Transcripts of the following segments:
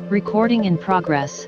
Recording in progress.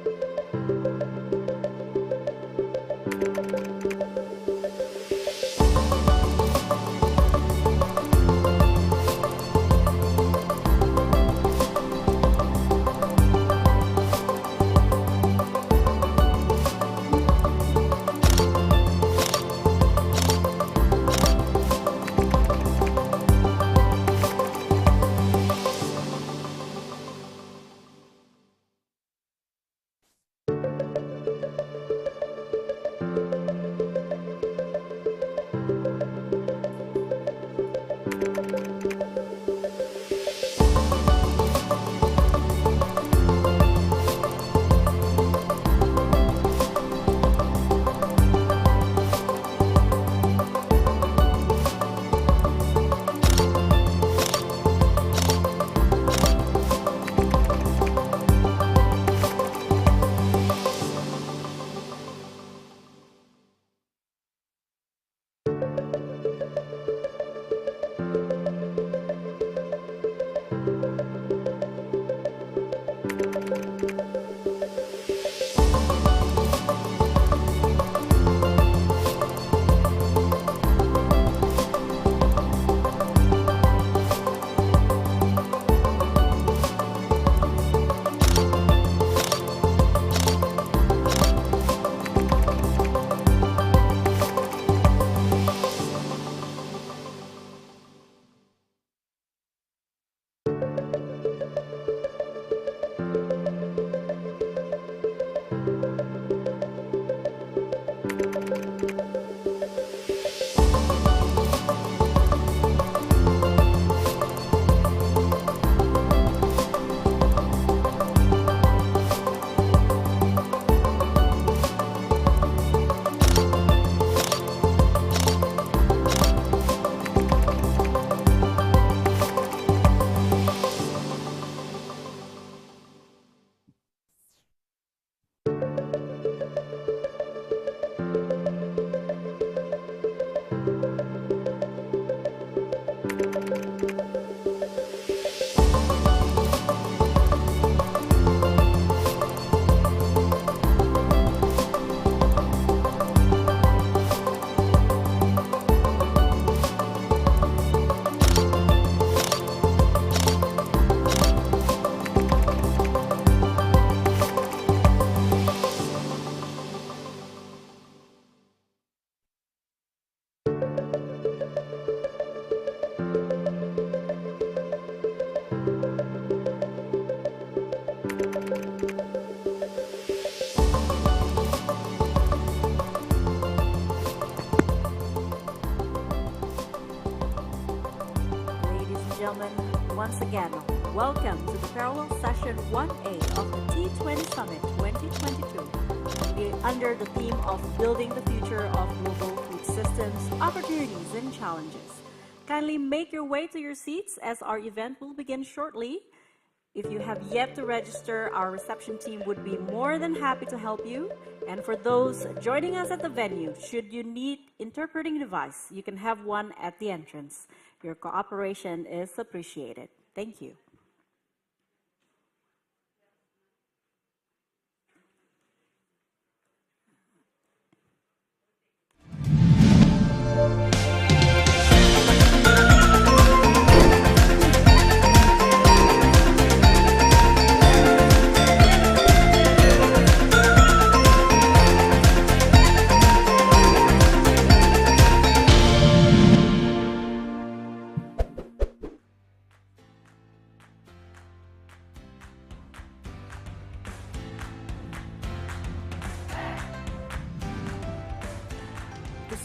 Once again, welcome to the parallel session 1A of the T20 Summit 2022 under the theme of Building the Future of Global Food Systems, Opportunities and Challenges. Kindly make your way to your seats as our event will begin shortly. If you have yet to register, our reception team would be more than happy to help you. And for those joining us at the venue, should you need interpreting device, you can have one at the entrance. Your cooperation is appreciated. Thank you.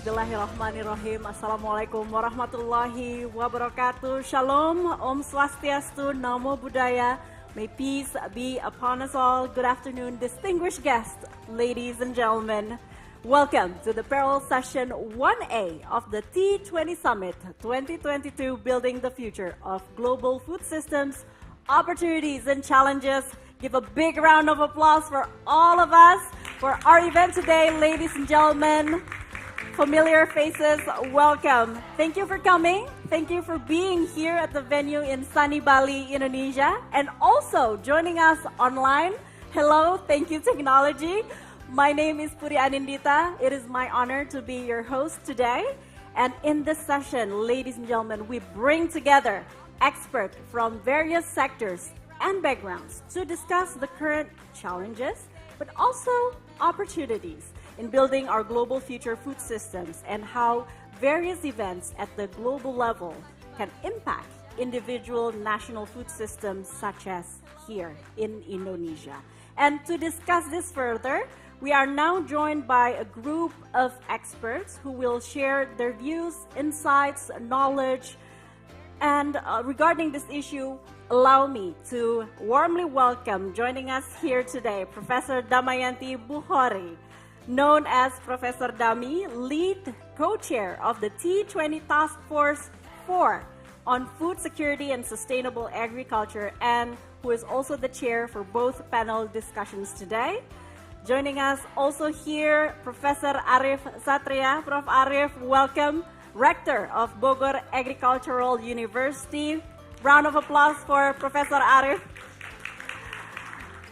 Bismillahirrahmanirrahim. Assalamualaikum warahmatullahi wabarakatuh. Shalom, Om Swastiastu, Namo Buddhaya. May peace be upon us all. Good afternoon, distinguished guests, ladies and gentlemen. Welcome to the parallel session 1A of the T20 Summit 2022, Building the Future of Global Food Systems, Opportunities and Challenges. Give a big round of applause for all of us for our event today, ladies and gentlemen. Familiar faces, welcome. Thank you for coming. Thank you for being here at the venue in sunny Bali, Indonesia. And also joining us online. Hello, thank you technology. My name is Puri Anindita. It is my honor to be your host today. And in this session, ladies and gentlemen, we bring together experts from various sectors and backgrounds to discuss the current challenges, but also opportunities in building our global future food systems and how various events at the global level can impact individual national food systems such as here in Indonesia. And to discuss this further, we are now joined by a group of experts who will share their views, insights, knowledge, and regarding this issue, allow me to warmly welcome joining us here today, Professor Damayanti Bukhari, known as Professor Dami, lead co-chair of the T20 Task Force 4 on Food Security and Sustainable Agriculture, and who is also the chair for both panel discussions today. Joining us also here, Professor Arif Satria. Prof. Arif, welcome. Rector of Bogor Agricultural University. Round of applause for Professor Arif.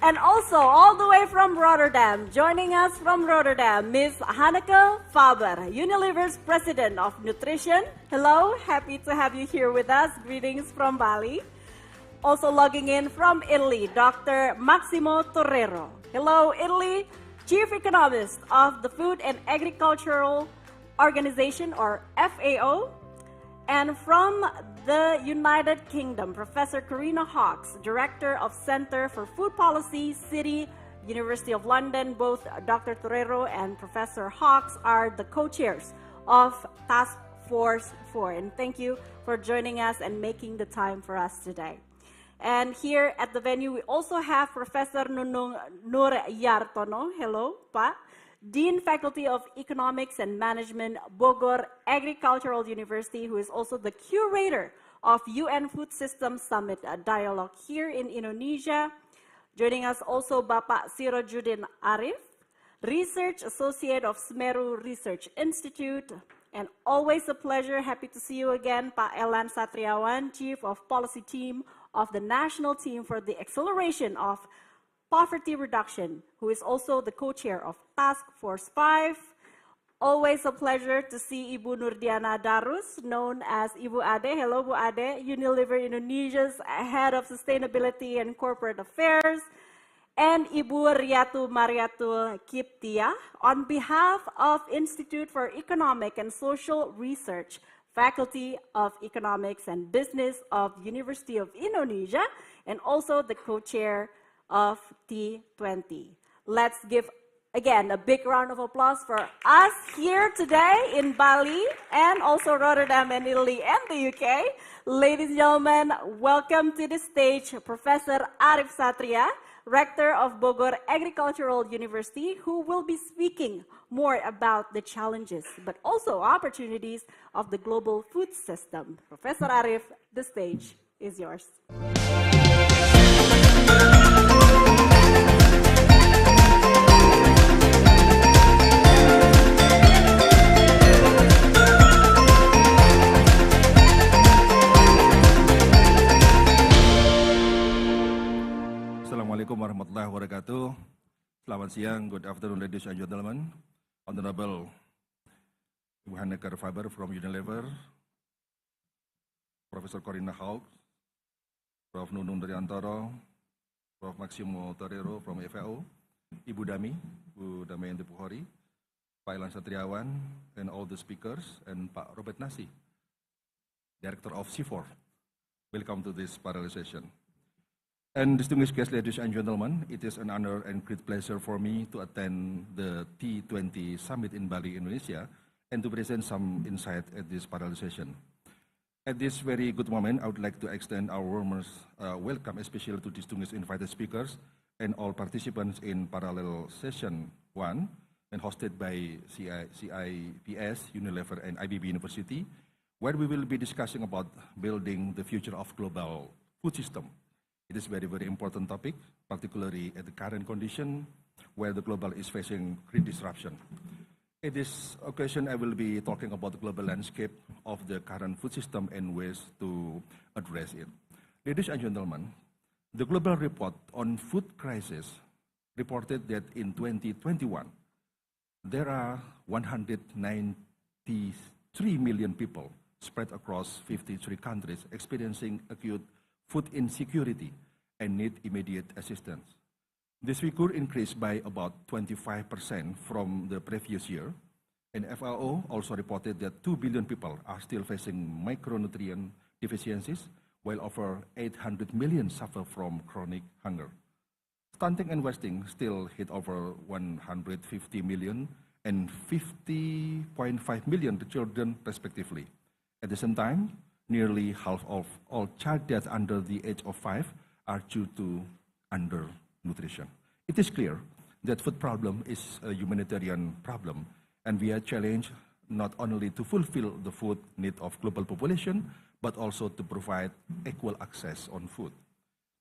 And also, all the way from Rotterdam, joining us from Rotterdam, Ms. Hanneke Faber, Unilever's President of Nutrition. Hello, happy to have you here with us. Greetings from Bali. Also logging in from Italy, Dr. Massimo Torrero. Hello, Italy, Chief Economist of the Food and Agricultural Organization, or FAO. And from the United Kingdom, Professor Karina Hawkes, Director of Center for Food Policy, City, University of London. Both Dr. Torrero and Professor Hawkes are the co-chairs of Task Force 4. And thank you for joining us and making the time for us today. And here at the venue, we also have Professor Nunung Nur Yartono. Hello, Pa. Dean Faculty of Economics and Management, Bogor Agricultural University, who is also the curator of UN Food Systems Summit Dialogue here in Indonesia. Joining us also Bapak Sirojudin Arif, Research Associate of Semeru Research Institute. And always a pleasure, happy to see you again, Pak Elan Satriawan, Chief of Policy Team of the National Team for the Acceleration of Poverty Reduction, who is also the co-chair of Task Force 5. Always a pleasure to see Ibu Nurdiana Darus, known as Ibu Ade. Hello, Bu Ade, Unilever Indonesia's Head of Sustainability and Corporate Affairs. And Ibu Riatu Mariatul Kiptia, on behalf of Institute for Economic and Social Research, Faculty of Economics and Business of University of Indonesia, and also the co-chair of T20. Let's give, again, a big round of applause for us here today in Bali and also Rotterdam and Italy and the UK. Ladies and gentlemen, welcome to the stage Professor Arif Satria, Rector of Bogor Agricultural University, who will be speaking more about the challenges, but also opportunities of the global food system. Professor Arif, the stage is yours. Assalamualaikum warahmatullahi wabarakatuh. Selamat siang, good afternoon ladies and gentlemen. Honorable Ibu Hanneke Faber from Unilever, Professor Karina Hawkes, Prof. Nunung Daryantoro, Prof. Massimo Torrero from FAO, Ibu Dami, Bu Damayanti Bukhari, Pak Elan Satriawan, and all the speakers, and Pak Robert Nasi, Director of C4. Welcome to this parallel session. And distinguished guests, ladies and gentlemen, it is an honor and great pleasure for me to attend the T20 Summit in Bali, Indonesia, and to present some insight at this parallel session. At this very good moment, I would like to extend our warmest welcome, especially to distinguished invited speakers and all participants in parallel session 1, and hosted by CIPS, Unilever, and IBB University, where we will be discussing about building the future of global food system. It is a very, very important topic, particularly at the current condition where the global is facing great disruption. In this occasion, I will be talking about the global landscape of the current food system and ways to address it. Ladies and gentlemen, the global report on food crisis reported that in 2021, there are 193 million people spread across 53 countries experiencing acute food insecurity and need immediate assistance. This figure increased by about 25% from the previous year, and FAO also reported that 2 billion people are still facing micronutrient deficiencies, while over 800 million suffer from chronic hunger. Stunting and wasting still hit over 150 million and 50.5 million children respectively. At the same time, nearly half of all child deaths under the age of 5 are due to undernutrition. It is clear that food problem is a humanitarian problem, and we are challenged not only to fulfill the food need of global population, but also to provide equal access on food.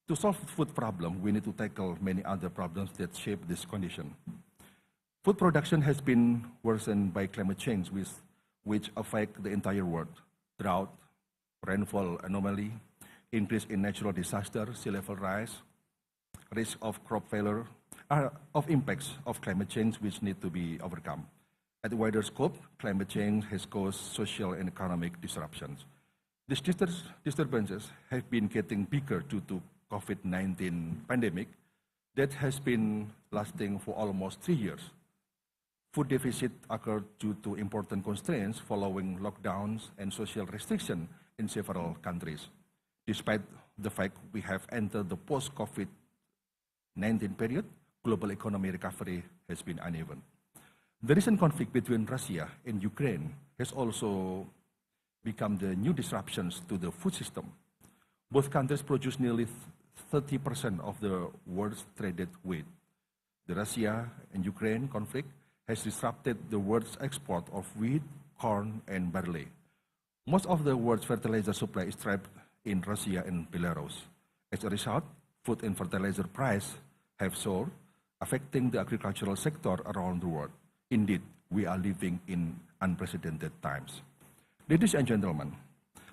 To solve the food problem, we need to tackle many other problems that shape this condition. Food production has been worsened by climate change, which affect the entire world. Drought, rainfall anomaly, increase in natural disaster, sea level rise, risk of crop failure are of impacts of climate change which need to be overcome. At a wider scope, climate change has caused social and economic disruptions. These disturbances have been getting bigger due to COVID-19 pandemic that has been lasting for almost 3 years. Food deficit occurred due to important constraints following lockdowns and social restriction in several countries. Despite the fact we have entered the post-COVID-19 period, global economic recovery has been uneven. The recent conflict between Russia and Ukraine has also become the new disruptions to the food system. Both countries produce nearly 30% of the world's traded wheat. The Russia and Ukraine conflict has disrupted the world's export of wheat, corn, and barley. Most of the world's fertilizer supply is trapped in Russia and Belarus. As a result, food and fertilizer prices have soared, affecting the agricultural sector around the world. Indeed, we are living in unprecedented times. Ladies and gentlemen,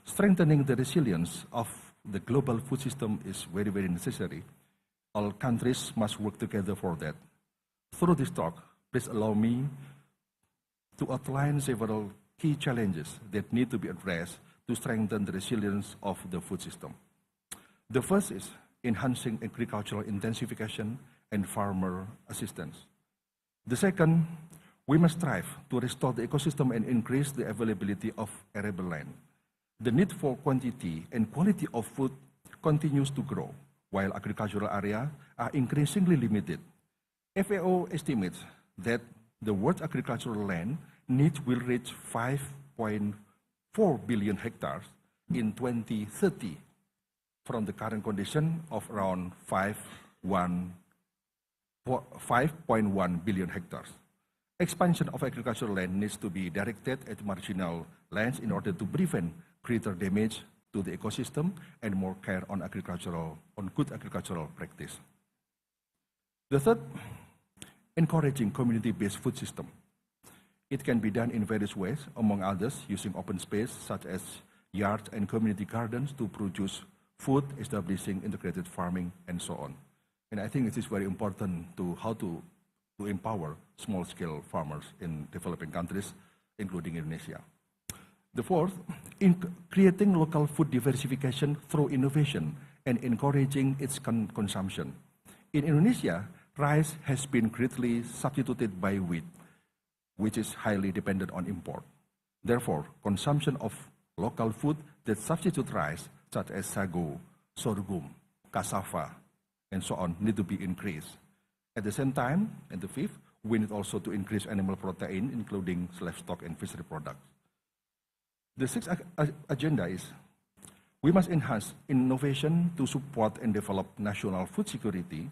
strengthening the resilience of the global food system is very, very necessary. All countries must work together for that. Through this talk, please allow me to outline several key challenges that need to be addressed to strengthen the resilience of the food system. The first is enhancing agricultural intensification and farmer assistance. The second, we must strive to restore the ecosystem and increase the availability of arable land. The need for quantity and quality of food continues to grow, while agricultural areas are increasingly limited. FAO estimates that the world's agricultural land need will reach 5.4 billion hectares in 2030 from the current condition of around 5.1 billion hectares. Expansion of agricultural land needs to be directed at marginal lands in order to prevent greater damage to the ecosystem and more care on good agricultural practice. The third, encouraging community-based food system. It can be done in various ways, among others, using open space such as yards and community gardens to produce food, establishing integrated farming, and so on. And I think it is very important to how to empower small-scale farmers in developing countries, including Indonesia. The fourth, in creating local food diversification through innovation and encouraging its consumption. In Indonesia, rice has been greatly substituted by wheat, which is highly dependent on import. Therefore, consumption of local food that substitute rice, such as sago, sorghum, cassava, and so on, need to be increased. At the same time, and the fifth, we need also to increase animal protein, including livestock and fishery products. The sixth agenda is we must enhance innovation to support and develop national food security,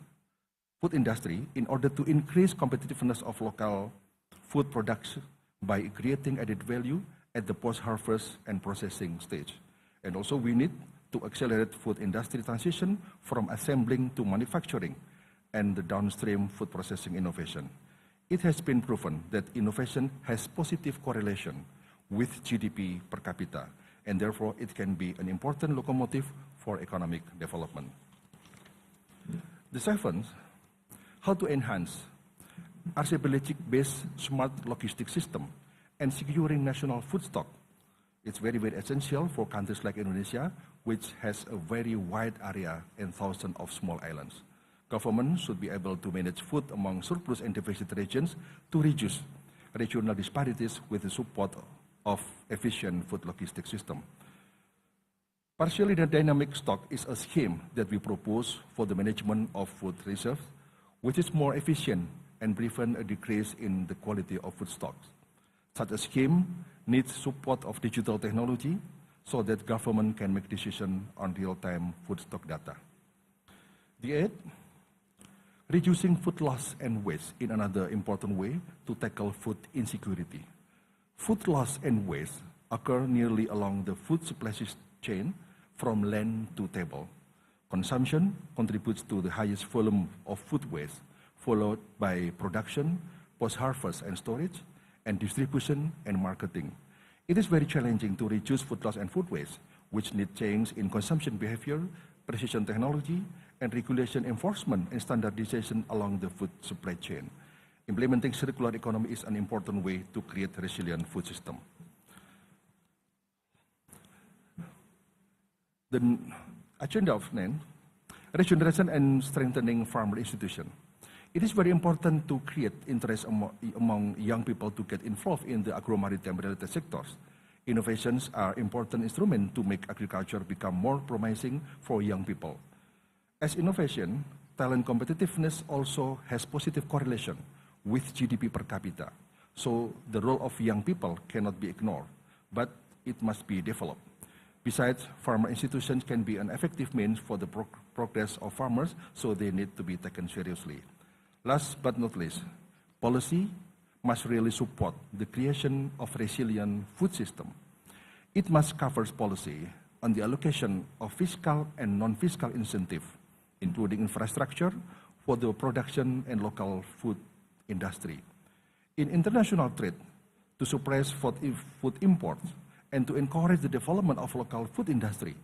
food industry, in order to increase competitiveness of local food products by creating added value at the post-harvest and processing stage. And also we need to accelerate food industry transition from assembling to manufacturing and the downstream food processing innovation. It has been proven that innovation has positive correlation with GDP per capita, and therefore it can be an important locomotive for economic development. The seventh, how to enhance archipelagic-based smart logistic system and securing national food stock. It's very, very essential for countries like Indonesia, which has a very wide area and thousands of small islands. Government should be able to manage food among surplus and deficit regions to reduce regional disparities with the support of efficient food logistics system. Partially dynamic stock is a scheme that we propose for the management of food reserves, which is more efficient and prevent a decrease in the quality of food stocks. Such a scheme needs support of digital technology so that government can make decisions on real-time food stock data. The eighth, reducing food loss and waste in another important way to tackle food insecurity. Food loss and waste occur nearly along the food supply chain from land to table. Consumption contributes to the highest volume of food waste, followed by production, post-harvest and storage, and distribution and marketing. It is very challenging to reduce food loss and food waste, which need change in consumption behavior, precision technology, and regulation enforcement and standardization along the food supply chain. Implementing circular economy is an important way to create a resilient food system. The agenda of NEN, regeneration and strengthening farmer institution. It is very important to create interest among young people to get involved in the agro-maritime related sectors. Innovations are important instruments to make agriculture become more promising for young people. As innovation, talent competitiveness also has positive correlation with GDP per capita. So the role of young people cannot be ignored, but it must be developed. Besides, farmer institutions can be an effective means for the progress of farmers, so they need to be taken seriously. Last but not least, policy must really support the creation of resilient food system. It must cover policy on the allocation of fiscal and non-fiscal incentive, including infrastructure for the production and local food industry. In international trade, to suppress food imports and to encourage the development of local food industry,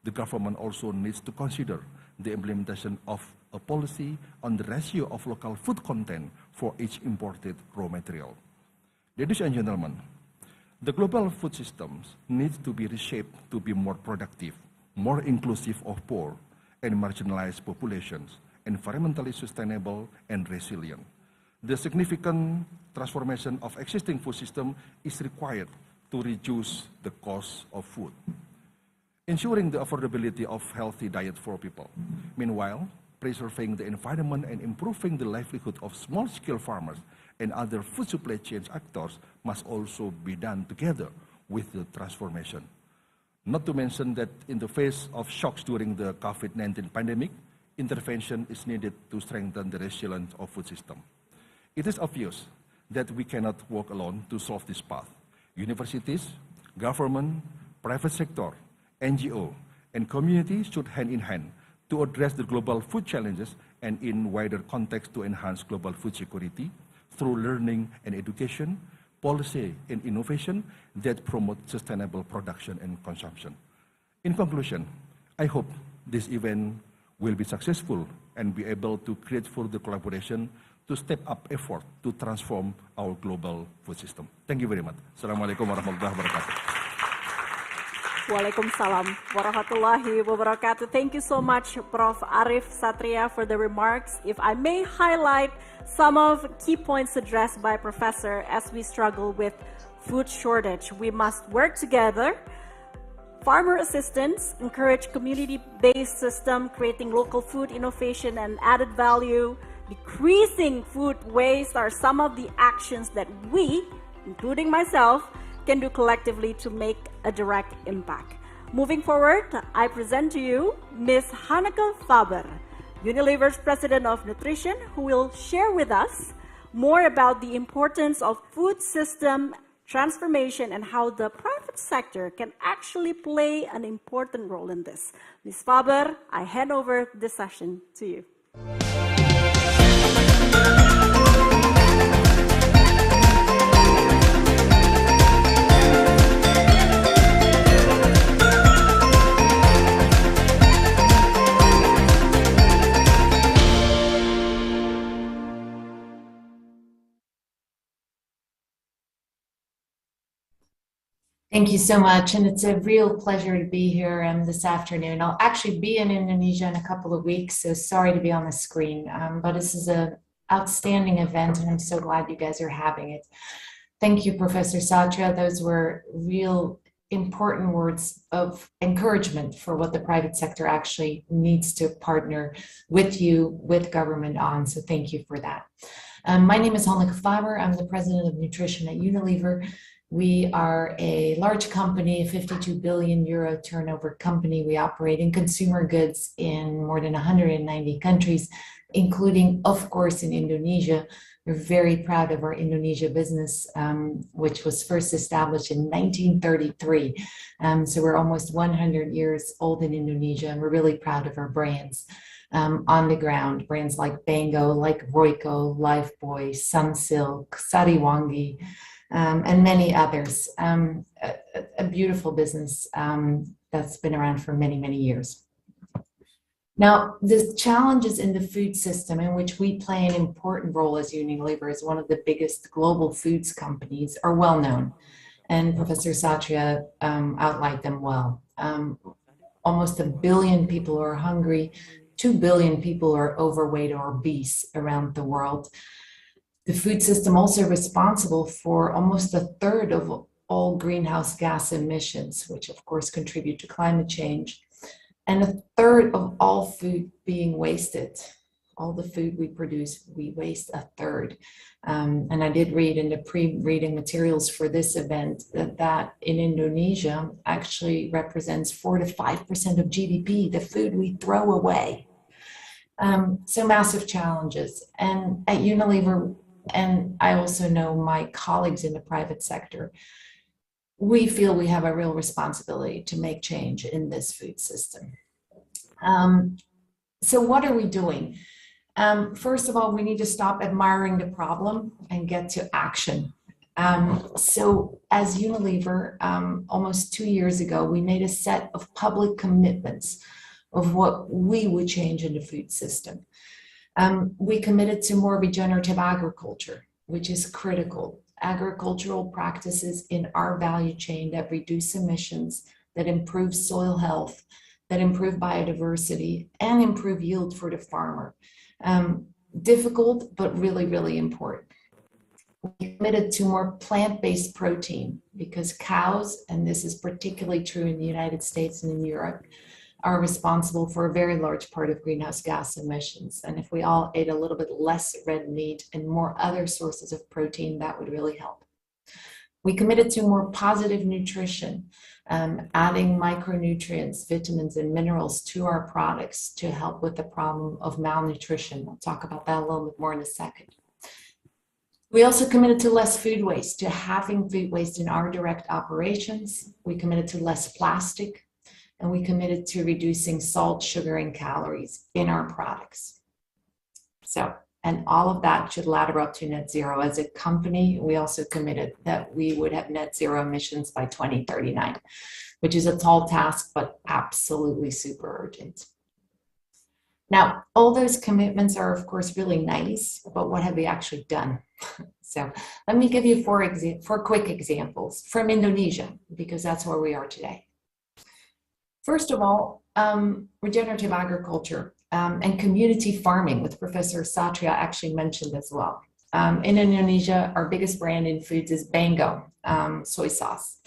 the government also needs to consider the implementation of a policy on the ratio of local food content for each imported raw material. Ladies and gentlemen, the global food systems need to be reshaped to be more productive, more inclusive of poor and marginalized populations, environmentally sustainable and resilient. The significant transformation of existing food system is required to reduce the cost of food, ensuring the affordability of healthy diet for people. Meanwhile, preserving the environment and improving the livelihood of small-scale farmers and other food supply chain actors must also be done together with the transformation. Not to mention that in the face of shocks during the COVID-19 pandemic, intervention is needed to strengthen the resilience of food system. It is obvious that we cannot work alone to solve this path. Universities, government, private sector, NGO, and communities should hand in hand to address the global food challenges and in wider context to enhance global food security through learning and education, policy and innovation that promote sustainable production and consumption. In conclusion, I hope this event will be successful and be able to create further collaboration to step up effort to transform our global food system. Thank you very much. Assalamualaikum warahmatullahi wabarakatuh. Waalaikumsalam warahmatullahi wabarakatuh. Thank you so much, Prof. Arif Satria, for the remarks. If I may highlight some of key points addressed by Professor as we struggle with food shortage. We must work together. Farmer assistance, encourage community-based system, creating local food innovation and added value. Decreasing food waste are some of the actions that we, including myself, can do collectively to make a direct impact. Moving forward, I present to you Ms. Hanneke Faber, Unilever's President of Nutrition, who will share with us more about the importance of food system transformation and how the private sector can actually play an important role in this. Ms. Faber, I hand over this session to you. Thank you so much. And it's a real pleasure to be here this afternoon. I'll actually be in Indonesia in a couple of weeks, so sorry to be on the screen. But this is an outstanding event, and I'm so glad you guys are having it. Thank you, Professor Satria. Those were real important words of encouragement for what the private sector actually needs to partner with you, with government on. So thank you for that. My name is Hanneke Faber. I'm the president of nutrition at Unilever. We are a large company, a 52 billion euro turnover company. We operate in consumer goods in more than 190 countries, including, of course, in Indonesia. We're very proud of our Indonesia business, which was first established in 1933. So we're almost 100 years old in Indonesia, and we're really proud of our brands. On the ground, brands like Bango, like Royco, Lifebuoy, Sunsilk, Sariwangi, and many others. A beautiful business that's been around for many, many years. Now, the challenges in the food system in which we play an important role as Unilever as one of the biggest global foods companies are well known. And Professor Satria outlined them well. Almost 1 billion people are hungry. 2 billion people are overweight or obese around the world. The food system also responsible for almost 1/3 of all greenhouse gas emissions, which of course contribute to climate change, and 1/3 of all food being wasted. All the food we produce, we waste 1/3. And I did read in the pre-reading materials for this event that in Indonesia actually represents 4 to 5% of GDP, the food we throw away. So massive challenges. And at Unilever, and I also know my colleagues in the private sector, we feel we have a real responsibility to make change in this food system. So what are we doing? First of all, we need to stop admiring the problem and get to action. So as Unilever, almost 2 years ago, we made a set of public commitments of what we would change in the food system. We committed to more regenerative agriculture, which is critical. Agricultural practices in our value chain that reduce emissions, that improve soil health, that improve biodiversity, and improve yield for the farmer. Difficult, but really, really important. We committed to more plant-based protein because cows, and this is particularly true in the United States and in Europe, are responsible for a very large part of greenhouse gas emissions. And if we all ate a little bit less red meat and more other sources of protein, that would really help. We committed to more positive nutrition, adding micronutrients, vitamins, and minerals to our products to help with the problem of malnutrition. I'll talk about that a little bit more in a second. We also committed to less food waste, to having food waste in our direct operations. We committed to less plastic, and we committed to reducing salt, sugar, and calories in our products. So, and all of that should ladder up to net zero. As a company, we also committed that we would have net zero emissions by 2039, which is a tall task, but absolutely super urgent. Now, all those commitments are, of course, really nice, but what have we actually done? So let me give you four quick examples from Indonesia, because that's where we are today. First of all, regenerative agriculture and community farming, which Professor Satria actually mentioned as well. In Indonesia, our biggest brand in foods is Bango soy sauce,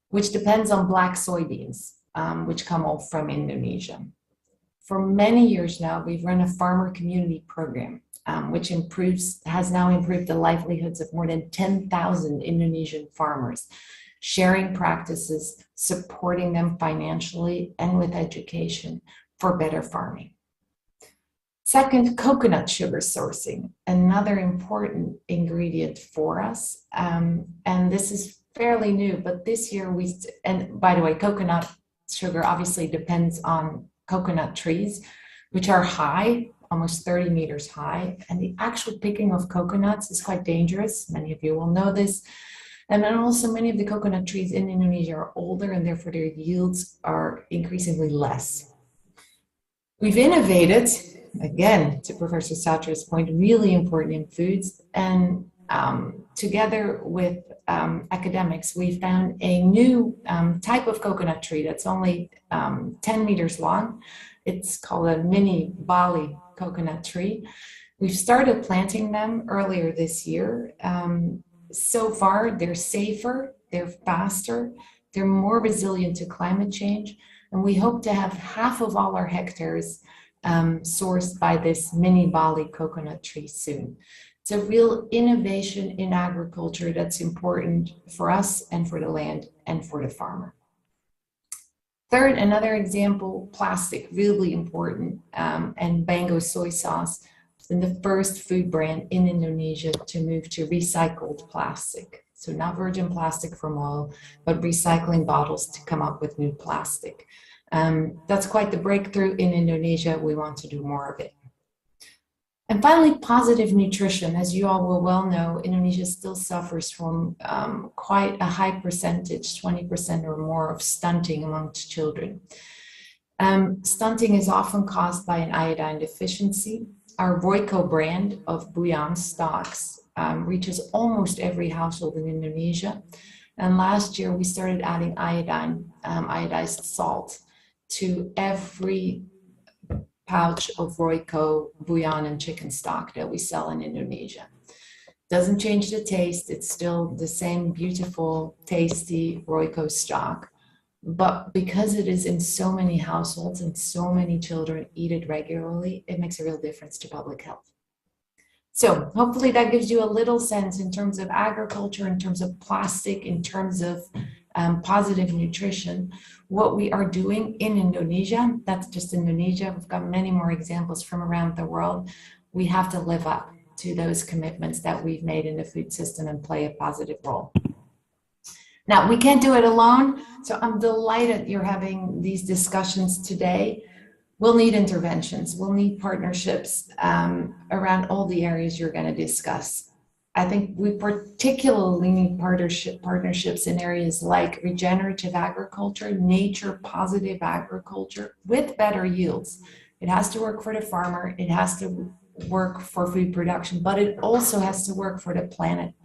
which depends on black soybeans, which come all from Indonesia. For many years now, we've run a farmer community program, which has now improved the livelihoods of more than 10,000 Indonesian farmers, sharing practices, supporting them financially and with education for better farming. Second, coconut sugar sourcing, another important ingredient for us. And this is fairly new, but this year and by the way, coconut sugar obviously depends on coconut trees, which are high, almost 30 meters high. And the actual picking of coconuts is quite dangerous. Many of you will know this. And then also many of the coconut trees in Indonesia are older and therefore their yields are increasingly less. We've innovated, again, to Professor Satria's point, really important in foods, and together with academics, we found a new type of coconut tree that's only 10 meters long. It's called a mini Bali coconut tree. We've started planting them earlier this year. So far, they're safer, they're faster, they're more resilient to climate change, and we hope to have half of all our hectares sourced by this mini Bali coconut tree soon. It's a real innovation in agriculture that's important for us and for the land and for the farmer. Third, another example, plastic, really important, and Bango soy sauce has been the first food brand in Indonesia to move to recycled plastic. So not virgin plastic from oil, but recycling bottles to come up with new plastic. That's quite the breakthrough in Indonesia. We want to do more of it. And finally, positive nutrition. As you all will well know, Indonesia still suffers from quite a high percentage, 20% or more, of stunting amongst children. Stunting is often caused by an iodine deficiency. Our Royco brand of bouillon stocks reaches almost every household in Indonesia. And last year, we started adding iodized salt to every pouch of Royco bouillon and chicken stock that we sell in Indonesia. Doesn't change the taste. It's still the same beautiful, tasty Royco stock. But because it is in so many households and so many children eat it regularly, it makes a real difference to public health. So hopefully that gives you a little sense in terms of agriculture, in terms of plastic, in terms of positive nutrition, what we are doing in Indonesia. That's just Indonesia. We've got many more examples from around the world. We have to live up to those commitments that we've made in the food system and play a positive role. Now, we can't do it alone, so I'm delighted you're having these discussions today. We'll need interventions. We'll need partnerships around all the areas you're going to discuss. I think we particularly need partnerships in areas like regenerative agriculture, nature positive agriculture with better yields. It has to work for the farmer, it has to work for food production, but it also has to work for the planet,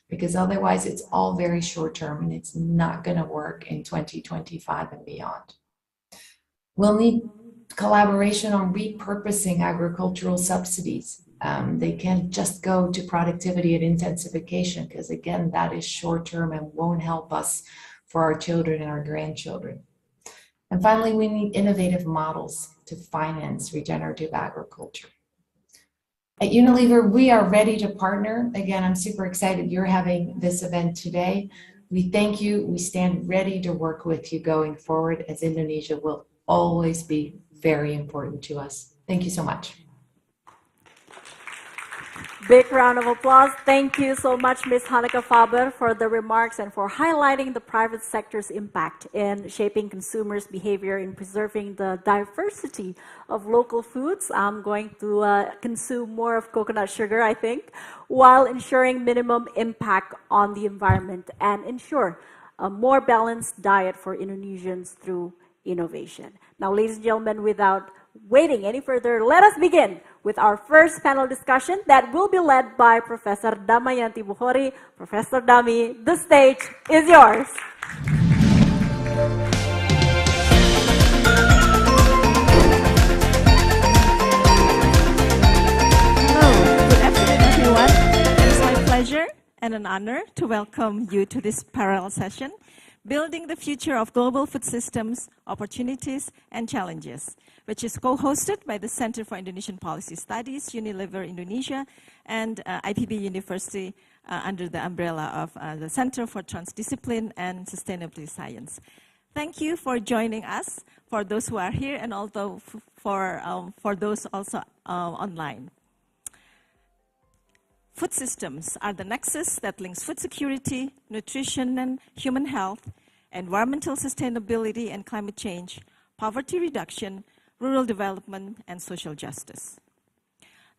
because otherwise it's all very short term and it's not going to work in 2025 and beyond. We'll need collaboration on repurposing agricultural subsidies. They can't just go to productivity and intensification, because again, that is short term and won't help us for our children and our grandchildren. And finally, we need innovative models to finance regenerative agriculture. At Unilever, we are ready to partner. Again, I'm super excited you're having this event today. We thank you. We stand ready to work with you going forward, as Indonesia will always be very important to us. Thank you so much. Big round of applause. Thank you so much, Ms. Hanneke Faber, for the remarks and for highlighting the private sector's impact in shaping consumers' behavior in preserving the diversity of local foods. I'm going to consume more of coconut sugar, I think, while ensuring minimum impact on the environment and ensure a more balanced diet for Indonesians through innovation. Now, ladies and gentlemen, without waiting any further, let us begin with our first panel discussion that will be led by Professor Damayanti Bukhari. Professor Dami, the stage is yours. Hello, good afternoon, everyone. It is my pleasure and an honor to welcome you to this parallel session, Building the Future of Global Food Systems, Opportunities and Challenges, which is co-hosted by the Center for Indonesian Policy Studies, Unilever Indonesia, and IPB University under the umbrella of the Center for Transdiscipline and Sustainability Science. Thank you for joining us, for those who are here and also for those also online. Food systems are the nexus that links food security, nutrition and human health, environmental sustainability and climate change, poverty reduction, rural development, and social justice.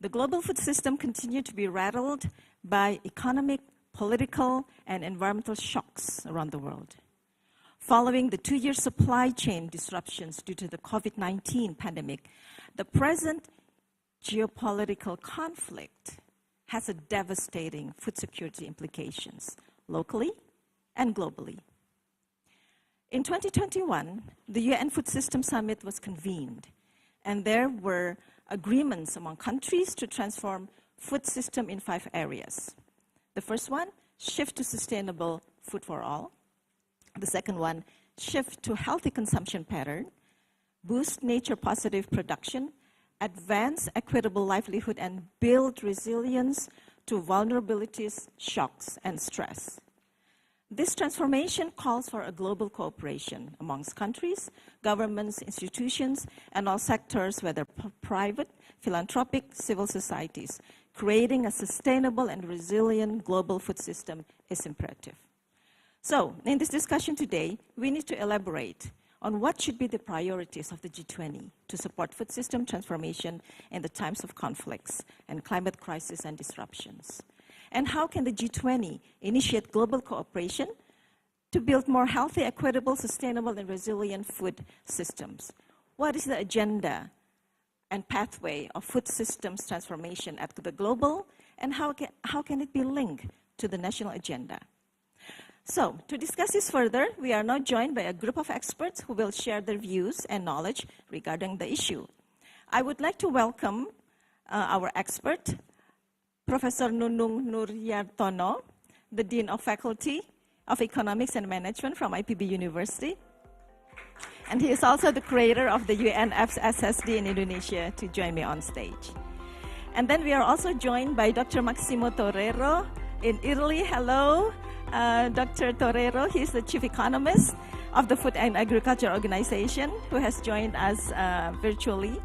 The global food system continued to be rattled by economic, political, and environmental shocks around the world. Following the 2-year supply chain disruptions due to the COVID-19 pandemic, the present geopolitical conflict has a devastating food security implications, locally and globally. In 2021, the UN Food System Summit was convened, and there were agreements among countries to transform food system in 5 areas. The first one, shift to sustainable food for all. The second one, shift to healthy consumption pattern, boost nature-positive production, advance equitable livelihood, and build resilience to vulnerabilities, shocks, and stress. This transformation calls for a global cooperation amongst countries, governments, institutions, and all sectors, whether private, philanthropic, civil societies. Creating a sustainable and resilient global food system is imperative. So, in this discussion today, we need to elaborate on what should be the priorities of the G20 to support food system transformation in the times of conflicts and climate crisis and disruptions. And how can the G20 initiate global cooperation to build more healthy, equitable, sustainable, and resilient food systems? What is the agenda and pathway of food systems transformation at the global, and how can it be linked to the national agenda? So, to discuss this further, we are now joined by a group of experts who will share their views and knowledge regarding the issue. I would like to welcome our expert, Professor Nunung Nuryartono, the Dean of Faculty of Economics and Management from IPB University. And he is also the creator of the UNFSSD in Indonesia, to join me on stage. And then we are also joined by Dr. Massimo Torero in Italy. Hello, Dr. Torero. He is the Chief Economist of the Food and Agriculture Organization, who has joined us virtually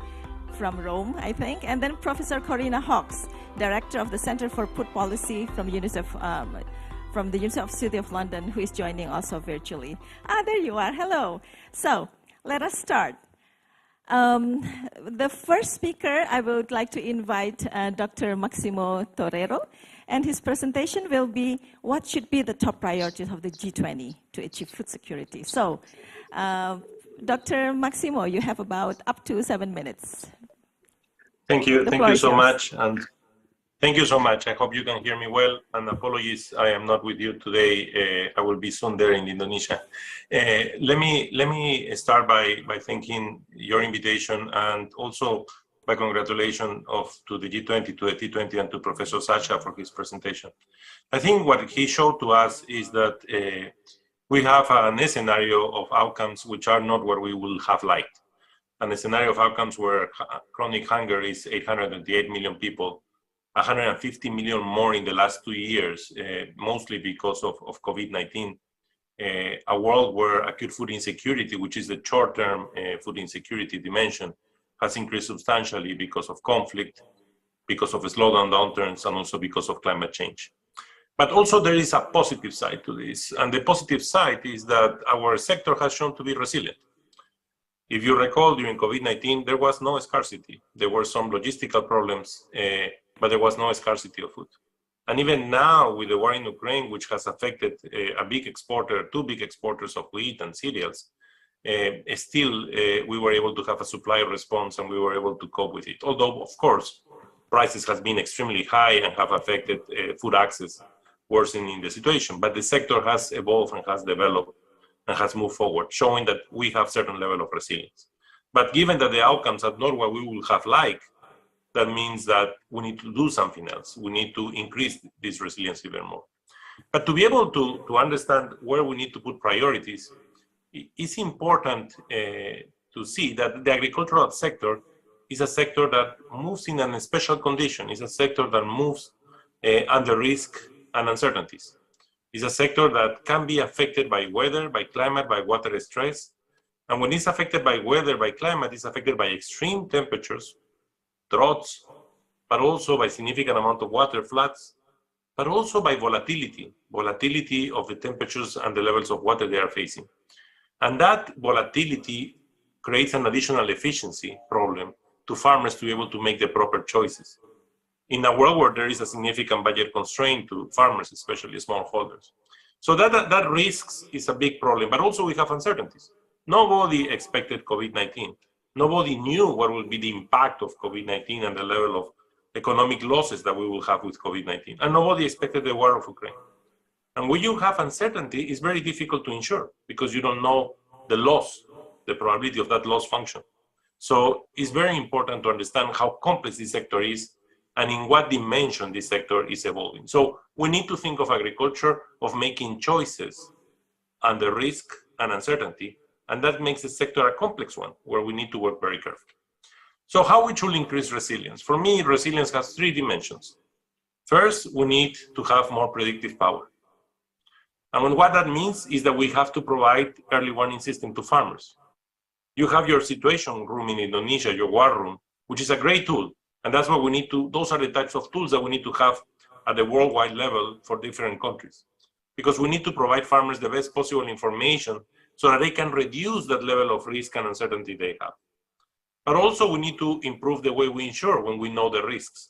from Rome, I think. And then Professor Corina Hawkes, Director of the Center for Food Policy from the University of City of London, who is joining also virtually. There you are. Hello. So let us start. The first speaker, I would like to invite Dr. Massimo Torero, and his presentation will be what should be the top priorities of the G20 to achieve food security. So, Dr. Massimo, you have about up to 7 minutes. Thank you. Thank you so much. And thank you so much. I hope you can hear me well. And apologies, I am not with you today. I will be soon there in Indonesia. Let me start by thanking your invitation, and also by congratulations to the G20, to the T20, and to Professor Sacha for his presentation. I think what he showed to us is that we have a scenario of outcomes which are not what we would have liked. And a scenario of outcomes where chronic hunger is 828 million people, 150 million more in the last 2 years, mostly because of COVID-19. A world where acute food insecurity, which is the short-term food insecurity dimension, has increased substantially because of conflict, because of slowdown downturns, and also because of climate change. But also there is a positive side to this. And the positive side is that our sector has shown to be resilient. If you recall, during COVID-19, there was no scarcity. There were some logistical problems, but there was no scarcity of food. And even now, with the war in Ukraine, which has affected two big exporters of wheat and cereals, still we were able to have a supply response, and we were able to cope with it. Although, of course, prices have been extremely high and have affected food access, worsening the situation. But the sector has evolved and has developed and has moved forward, showing that we have certain level of resilience. But given that the outcomes are not what we would have liked, that means that we need to do something else. We need to increase this resilience even more. But to be able to understand where we need to put priorities, it's important to see that the agricultural sector is a sector that moves in a special condition. It's a sector that moves under risk and uncertainties. It's a sector that can be affected by weather, by climate, by water stress. And when it's affected by weather, by climate, it's affected by extreme temperatures, droughts, but also by significant amount of water floods, but also by volatility of the temperatures and the levels of water they are facing. And that volatility creates an additional efficiency problem to farmers to be able to make the proper choices. In a world where there is a significant budget constraint to farmers, especially smallholders. So that risks is a big problem, but also we have uncertainties. Nobody expected COVID-19. Nobody knew what would be the impact of COVID-19 and the level economic losses that we will have with COVID-19. And nobody expected the war of Ukraine. And when you have uncertainty, it's very difficult to insure because you don't know the loss, the probability of that loss function. So it's very important to understand how complex this sector is and in what dimension this sector is evolving. So we need to think of agriculture of making choices under risk and uncertainty, and that makes the sector a complex one where we need to work very carefully. So how we should increase resilience? For me, resilience has three dimensions. First, we need to have more predictive power. And what that means is that we have to provide early warning system to farmers. You have your situation room in Indonesia, your war room, which is a great tool. And that's what we need to, those are the types of tools that we need to have at the worldwide level for different countries. Because we need to provide farmers the best possible information so that they can reduce that level of risk and uncertainty they have. But also we need to improve the way we insure when we know the risks.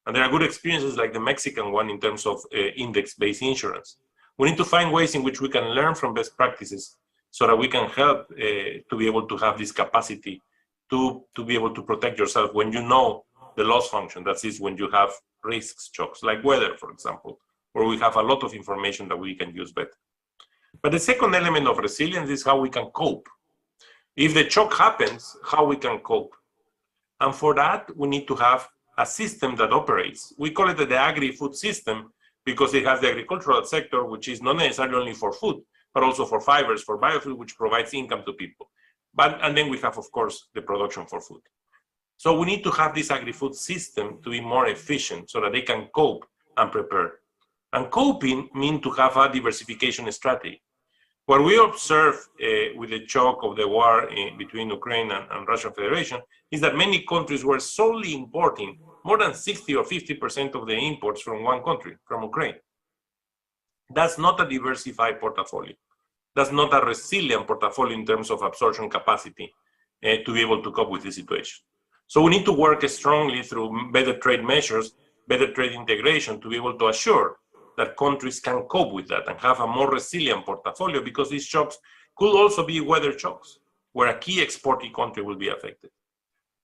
And there are good experiences like the Mexican one in terms of index-based insurance. We need to find ways in which we can learn from best practices so that we can help to be able to have this capacity to be able to protect yourself when you know the loss function. That is when you have risks shocks, like weather, for example, where we have a lot of information that we can use better. But the second element of resilience is how we can cope. If the shock happens, how we can cope. And for that, we need to have a system that operates. We call it the agri-food system because it has the agricultural sector, which is not necessarily only for food, but also for fibers, for biofuel, which provides income to people. And then we have, of course, the production for food. So we need to have this agri-food system to be more efficient so that they can cope and prepare. And coping means to have a diversification strategy. What we observe with the shock of the war between Ukraine and Russian Federation is that many countries were solely importing more than 60 or 50% of the imports from one country, from Ukraine. That's not a diversified portfolio. That's not a resilient portfolio in terms of absorption capacity to be able to cope with the situation. So we need to work strongly through better trade measures, better trade integration to be able to assure that countries can cope with that and have a more resilient portfolio, because these shocks could also be weather shocks where a key exporting country will be affected.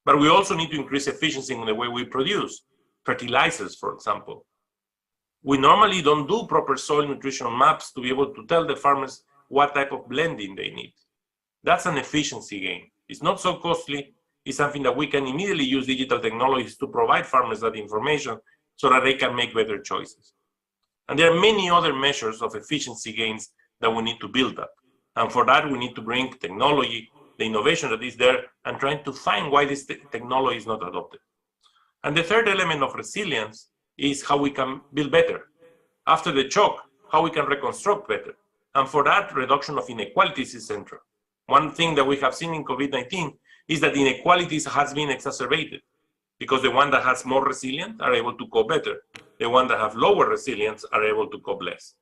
But we also need to increase efficiency in the way we produce fertilizers, for example. We normally don't do proper soil nutrition maps to be able to tell the farmers what type of blending they need. That's an efficiency gain. It's not so costly. It's something that we can immediately use digital technologies to provide farmers that information so that they can make better choices. And there are many other measures of efficiency gains that we need to build up. And for that, we need to bring technology, the innovation that is there, and trying to find why this technology is not adopted. And the third element of resilience is how we can build better. After the shock, how we can reconstruct better. And for that, reduction of inequalities is central. One thing that we have seen in COVID-19 is that inequalities has been exacerbated because the one that has more resilience are able to cope better. The one that have lower resilience are able to cope less.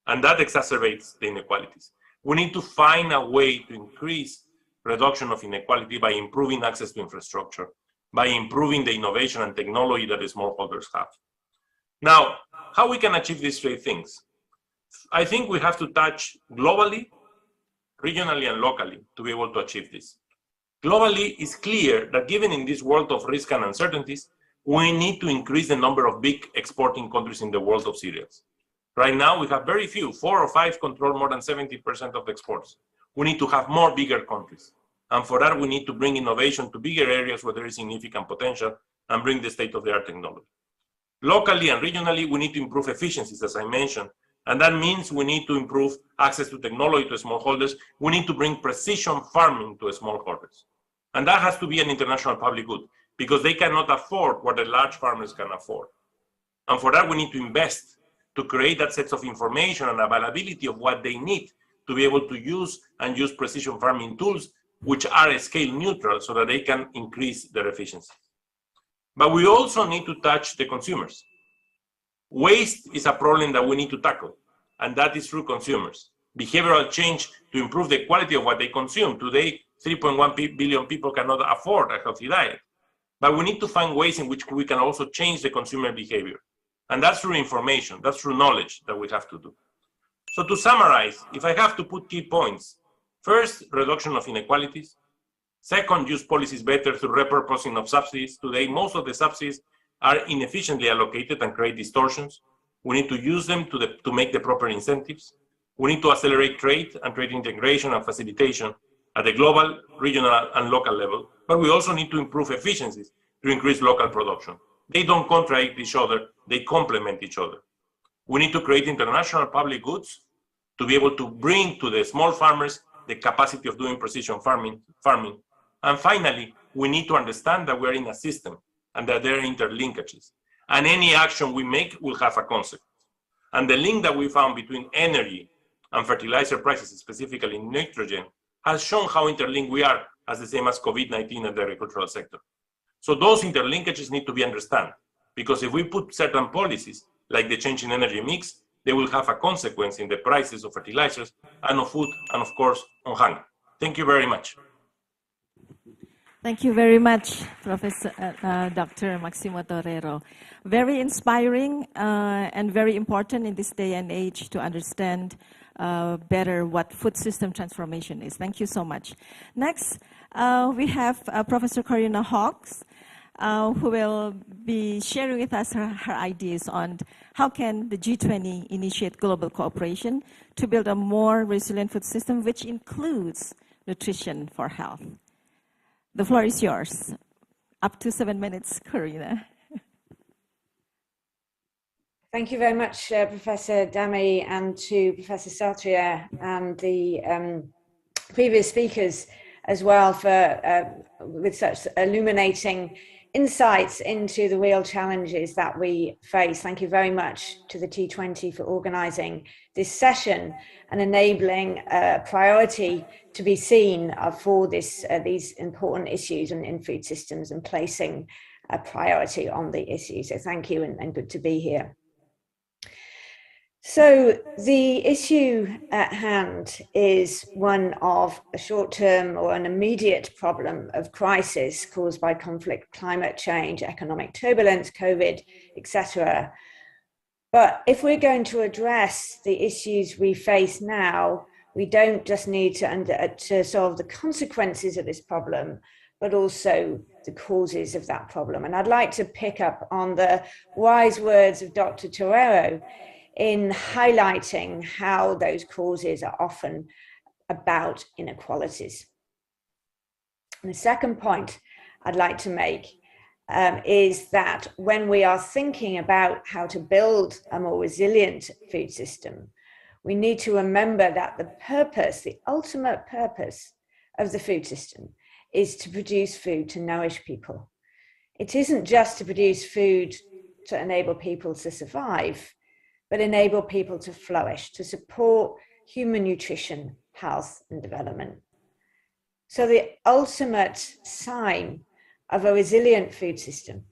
And that exacerbates the inequalities. We need to find a way to increase reduction of inequality by improving access to infrastructure, by improving the innovation and technology that the smallholders have. Now, how we can achieve these three things? I think we have to touch globally, regionally, and locally to be able to achieve this. Globally, it's clear that given in this world of risk and uncertainties, we need to increase the number of big exporting countries in the world of cereals. Right now, we have very few, 4 or 5 control more than 70% of the exports. We need to have more bigger countries. And for that, we need to bring innovation to bigger areas where there is significant potential and bring the state-of-the-art technology. Locally and regionally, we need to improve efficiencies, as I mentioned. And that means we need to improve access to technology to smallholders. We need to bring precision farming to smallholders. And that has to be an international public good because they cannot afford what the large farmers can afford. And for that, we need to invest to create that set of information and availability of what they need to be able to use precision farming tools, which are scale neutral so that they can increase their efficiency. But we also need to touch the consumers. Waste is a problem that we need to tackle, and that is through consumers. Behavioral change to improve the quality of what they consume. Today, 3.1 billion people cannot afford a healthy diet. But we need to find ways in which we can also change the consumer behavior. And that's through information, that's through knowledge that we have to do. So to summarize, if I have to put key points, first, reduction of inequalities. Second, use policies better through repurposing of subsidies. Today, most of the subsidies are inefficiently allocated and create distortions. We need to use them to make the proper incentives. We need to accelerate trade and trade integration and facilitation at the global, regional, and local level. But we also need to improve efficiencies to increase local production. They don't contradict each other, they complement each other. We need to create international public goods to be able to bring to the small farmers the capacity of doing precision farming. And finally, we need to understand that we're in a system and that there are interlinkages. And any action we make will have a consequence. And the link that we found between energy and fertilizer prices, specifically nitrogen, has shown how interlinked we are, as the same as COVID-19 and the agricultural sector. So those interlinkages need to be understood, because if we put certain policies, like the change in energy mix, they will have a consequence in the prices of fertilizers and of food, and of course, on hunger. Thank you very much. Thank you very much, Professor Dr. Maximo Torero. Very inspiring and very important in this day and age to understand better what food system transformation is. Thank you so much. Next, we have Professor Corina Hawkes, who will be sharing with us her ideas on how can the G20 initiate global cooperation to build a more resilient food system, which includes nutrition for health. The floor is yours. Up to 7 minutes, Corina. Thank you very much, Professor Dami, and to Professor Satria and the previous speakers as well for with such illuminating insights into the real challenges that we face. Thank you very much to the T20 for organizing this session and enabling priority to be seen for these important issues in food systems and placing a priority on the issue. So thank you and good to be here. So the issue at hand is one of a short-term or an immediate problem of crisis caused by conflict, climate change, economic turbulence, COVID, etc. But if we're going to address the issues we face now, we don't just need to solve the consequences of this problem, but also the causes of that problem. And I'd like to pick up on the wise words of Dr. Torero in highlighting how those causes are often about inequalities. And the second point I'd like to make is that when we are thinking about how to build a more resilient food system, we need to remember that the purpose, the ultimate purpose of the food system is to produce food to nourish people. It isn't just to produce food to enable people to survive, but enable people to flourish, to support human nutrition, health, and development. So the ultimate sign of a resilient food system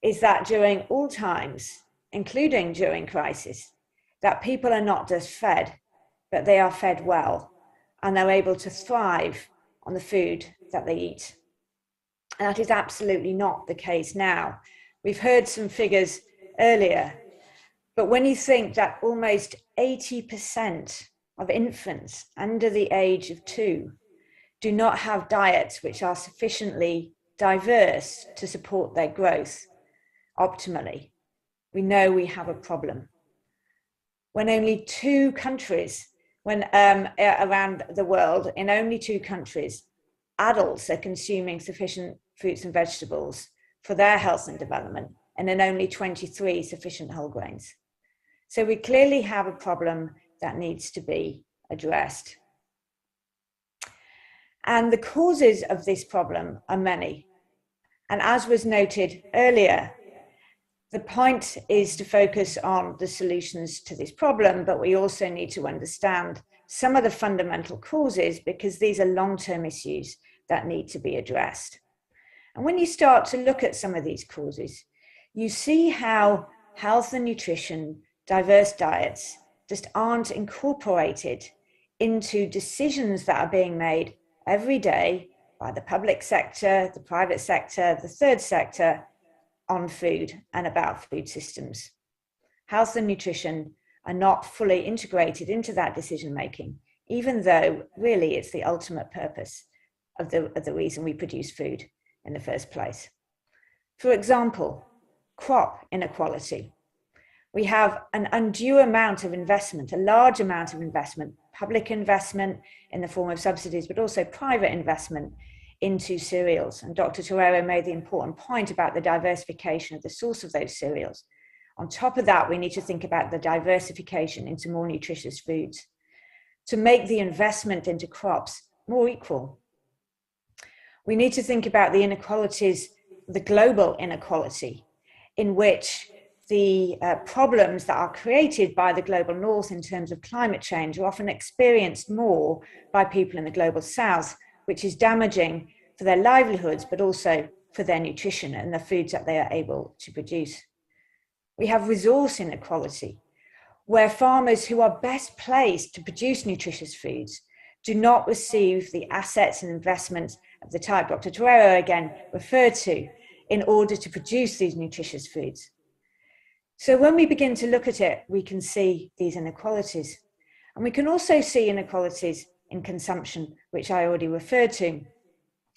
is that during all times, including during crisis, that people are not just fed, but they are fed well, and they're able to thrive on the food that they eat. And that is absolutely not the case now. We've heard some figures earlier, but when you think that almost 80% of infants under the age of 2 do not have diets which are sufficiently diverse to support their growth optimally, we know we have a problem. When only 2 countries, around the world, in only 2 countries, adults are consuming sufficient fruits and vegetables for their health and development, and in only 23 sufficient whole grains. So we clearly have a problem that needs to be addressed. And the causes of this problem are many. And as was noted earlier, the point is to focus on the solutions to this problem, but we also need to understand some of the fundamental causes, because these are long-term issues that need to be addressed. And when you start to look at some of these causes, you see how health and nutrition, diverse diets just aren't incorporated into decisions that are being made every day by the public sector, the private sector, the third sector on food and about food systems. Health and nutrition are not fully integrated into that decision making, even though really it's the ultimate purpose of the reason we produce food in the first place. For example, crop inequality. We have an undue amount of investment, a large amount of investment, public investment in the form of subsidies, but also private investment into cereals. And Dr. Torero made the important point about the diversification of the source of those cereals. On top of that, we need to think about the diversification into more nutritious foods to make the investment into crops more equal. We need to think about the inequalities, the global inequality, in which the problems that are created by the global north in terms of climate change are often experienced more by people in the global south, which is damaging for their livelihoods, but also for their nutrition and the foods that they are able to produce. We have resource inequality, where farmers who are best placed to produce nutritious foods do not receive the assets and investments of the type Dr. Torero again referred to in order to produce these nutritious foods. So when we begin to look at it, we can see these inequalities. And we can also see inequalities in consumption, which I already referred to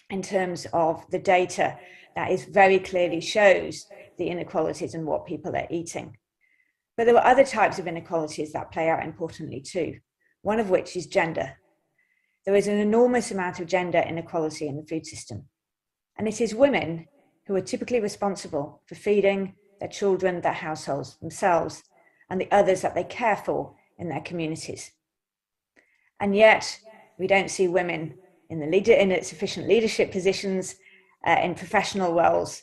in terms of the data that is very clearly shows the inequalities in what people are eating. But there are other types of inequalities that play out importantly too, one of which is gender. There is an enormous amount of gender inequality in the food system. And it is women who are typically responsible for feeding their children, their households, themselves, and the others that they care for in their communities. And yet, we don't see women in sufficient leadership positions, in professional roles,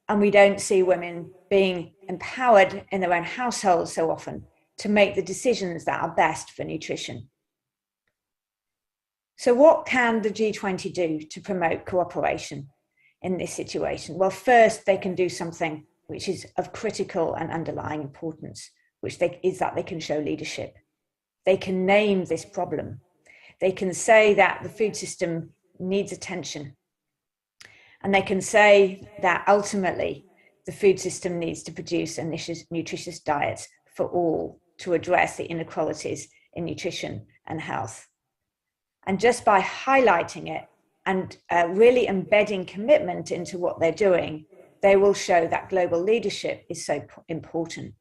and we don't see women being empowered in their own households so often to make the decisions that are best for nutrition. So what can the G20 do to promote cooperation in this situation? Well, first, they can do something which is of critical and underlying importance, which is that they can show leadership. They can name this problem. They can say that the food system needs attention. And they can say that ultimately the food system needs to produce nutritious diets for all to address the inequalities in nutrition and health. And just by highlighting it and really embedding commitment into what they're doing, they will show that global leadership is so important,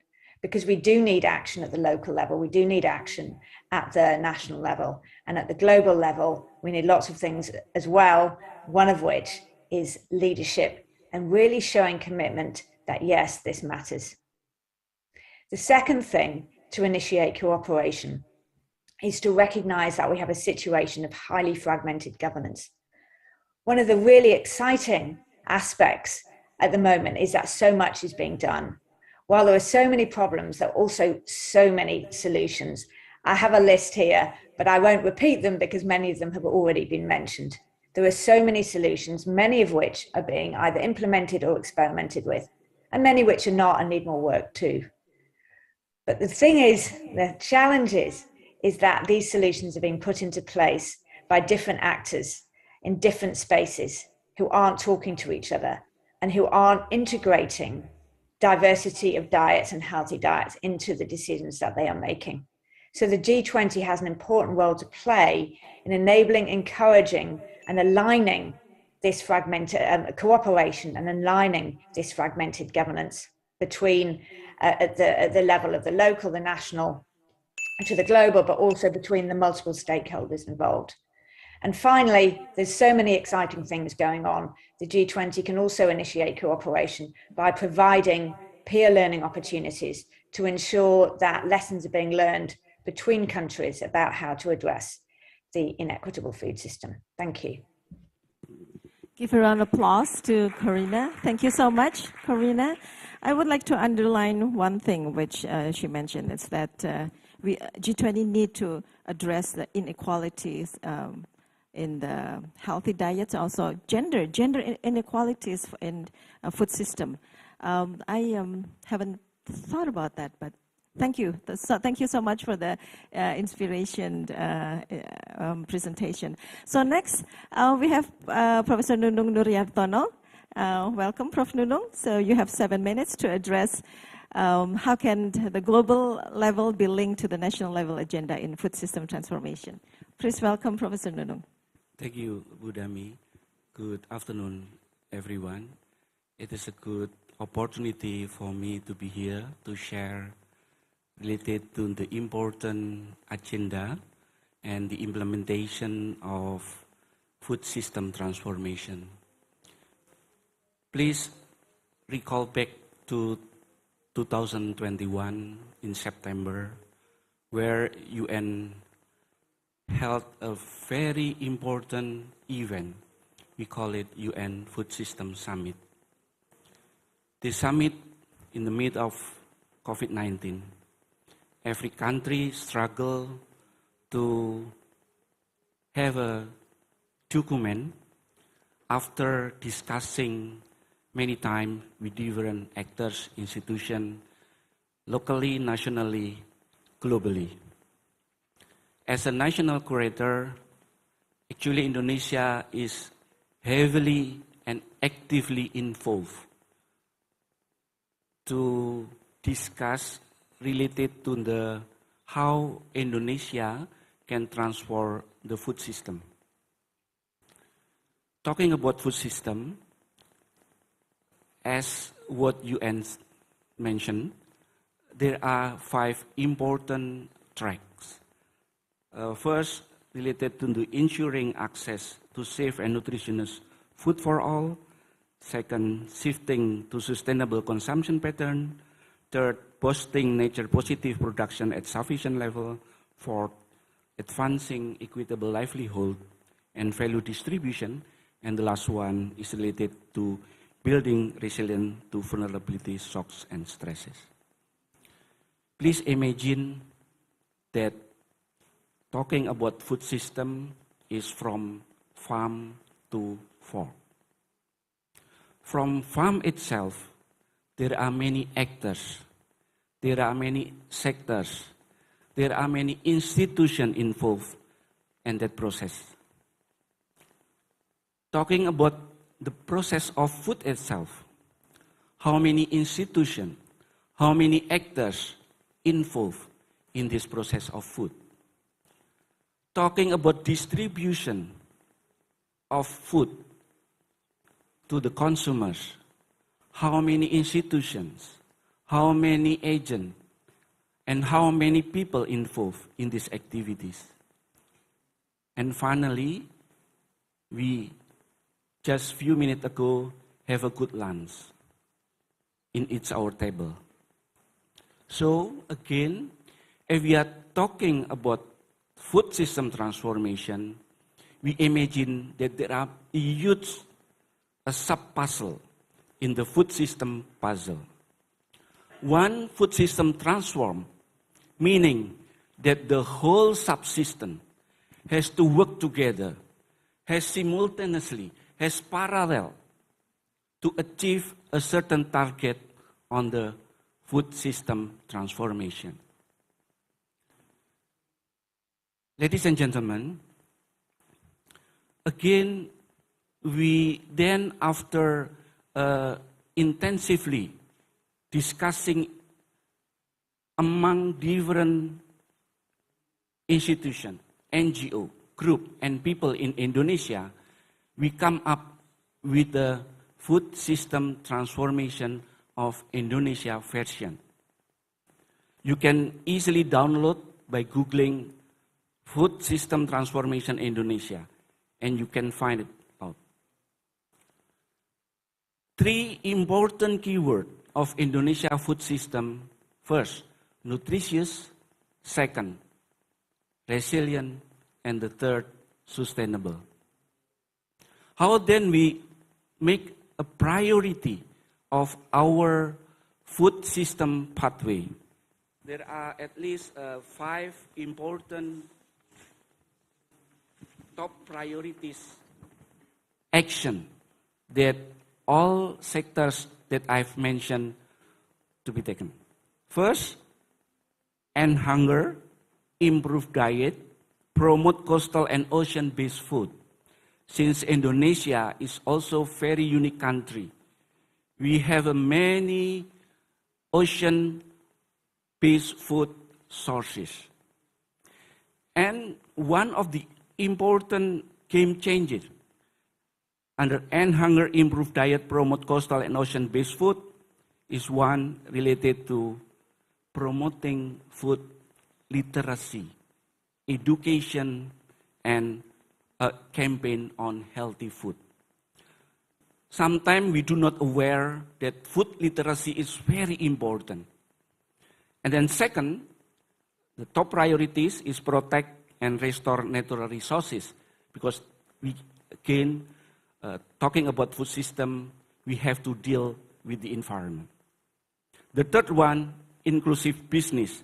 because we do need action at the local level. We do need action at the national level, and at the global level, we need lots of things as well, one of which is leadership and really showing commitment that, yes, this matters. The second thing to initiate cooperation is to recognize that we have a situation of highly fragmented governance. One of the really exciting aspects at the moment is that so much is being done. While there are so many problems, there are also so many solutions. I have a list here, but I won't repeat them because many of them have already been mentioned. There are so many solutions, many of which are being either implemented or experimented with, and many which are not and need more work too. But the thing is, the challenge is that these solutions are being put into place by different actors in different spaces who aren't talking to each other and who aren't integrating diversity of diets and healthy diets into the decisions that they are making. So the G20 has an important role to play in enabling, encouraging, and aligning this fragmented cooperation and aligning this fragmented governance between at the level of the local, the national, to the global, but also between the multiple stakeholders involved. And finally, there's so many exciting things going on. The G20 can also initiate cooperation by providing peer learning opportunities to ensure that lessons are being learned between countries about how to address the inequitable food system. Thank you. Give a round of applause to Corina. Thank you so much, Corina. I would like to underline one thing which she mentioned, is that G20 need to address the inequalities in the healthy diets, also gender inequalities in a food system. I haven't thought about that, but thank you. So thank you so much for the inspiration presentation. So next, we have Professor Nunung Nuryartono. Welcome, Prof. Nunung. So you have 7 minutes to address how can the global level be linked to the national level agenda in food system transformation. Please welcome Professor Nunung. Thank you, Bu Dami. Good afternoon, everyone. It is a good opportunity for me to be here to share related to the important agenda and the implementation of food system transformation. Please recall back to 2021 in September, where UN held a very important event. We call it UN Food System Summit. The summit in the mid of COVID-19. Every country struggled to have a document after discussing many times with different actors, institutions, locally, nationally, globally. As a national curator, actually Indonesia is heavily and actively involved to discuss related to the how Indonesia can transform the food system. Talking about food system, as what UN mentioned, there are 5 important tracks. First, related to the ensuring access to safe and nutritious food for all. Second, shifting to sustainable consumption pattern. Third, boosting nature positive production at sufficient level. Fourth, advancing equitable livelihood and value distribution. And the last one is related to building resilience to vulnerability, shocks, and stresses. Please imagine that talking about food system is from farm to fork. From farm itself, there are many actors, there are many sectors, there are many institutions involved in that process. Talking about the process of food itself, how many institutions, how many actors involved in this process of food. Talking about distribution of food to the consumers, how many institutions, how many agents, and how many people involved in these activities. And finally, we just few minutes ago have a good lunch in each our table. So again, if we are talking about food system transformation, we imagine that there are a sub-puzzle in the food system puzzle. One food system transform, meaning that the whole subsystem has to work together, has simultaneously, has parallel to achieve a certain target on the food system transformation. Ladies and gentlemen, again, we then after intensively discussing among different institutions, NGO, group, and people in Indonesia, we come up with the food system transformation of Indonesia version. You can easily download by Googling food system transformation Indonesia, and you can find it out. 3 important keywords of Indonesia food system. First, nutritious. Second, resilient. And the third, sustainable. How then we make a priority of our food system pathway? There are at least 5 important top priorities action that all sectors that I've mentioned to be taken. First, end hunger, improve diet, promote coastal and ocean-based food. Since Indonesia is also a very unique country, we have many ocean-based food sources. And one of the important game changers under end hunger, improve diet, promote coastal and ocean-based food, is one related to promoting food literacy, education, and a campaign on healthy food. Sometimes we do not aware that food literacy is very important. And then second, the top priorities is protect and restore natural resources, because we, again, talking about food system, we have to deal with the environment. The third one, inclusive business,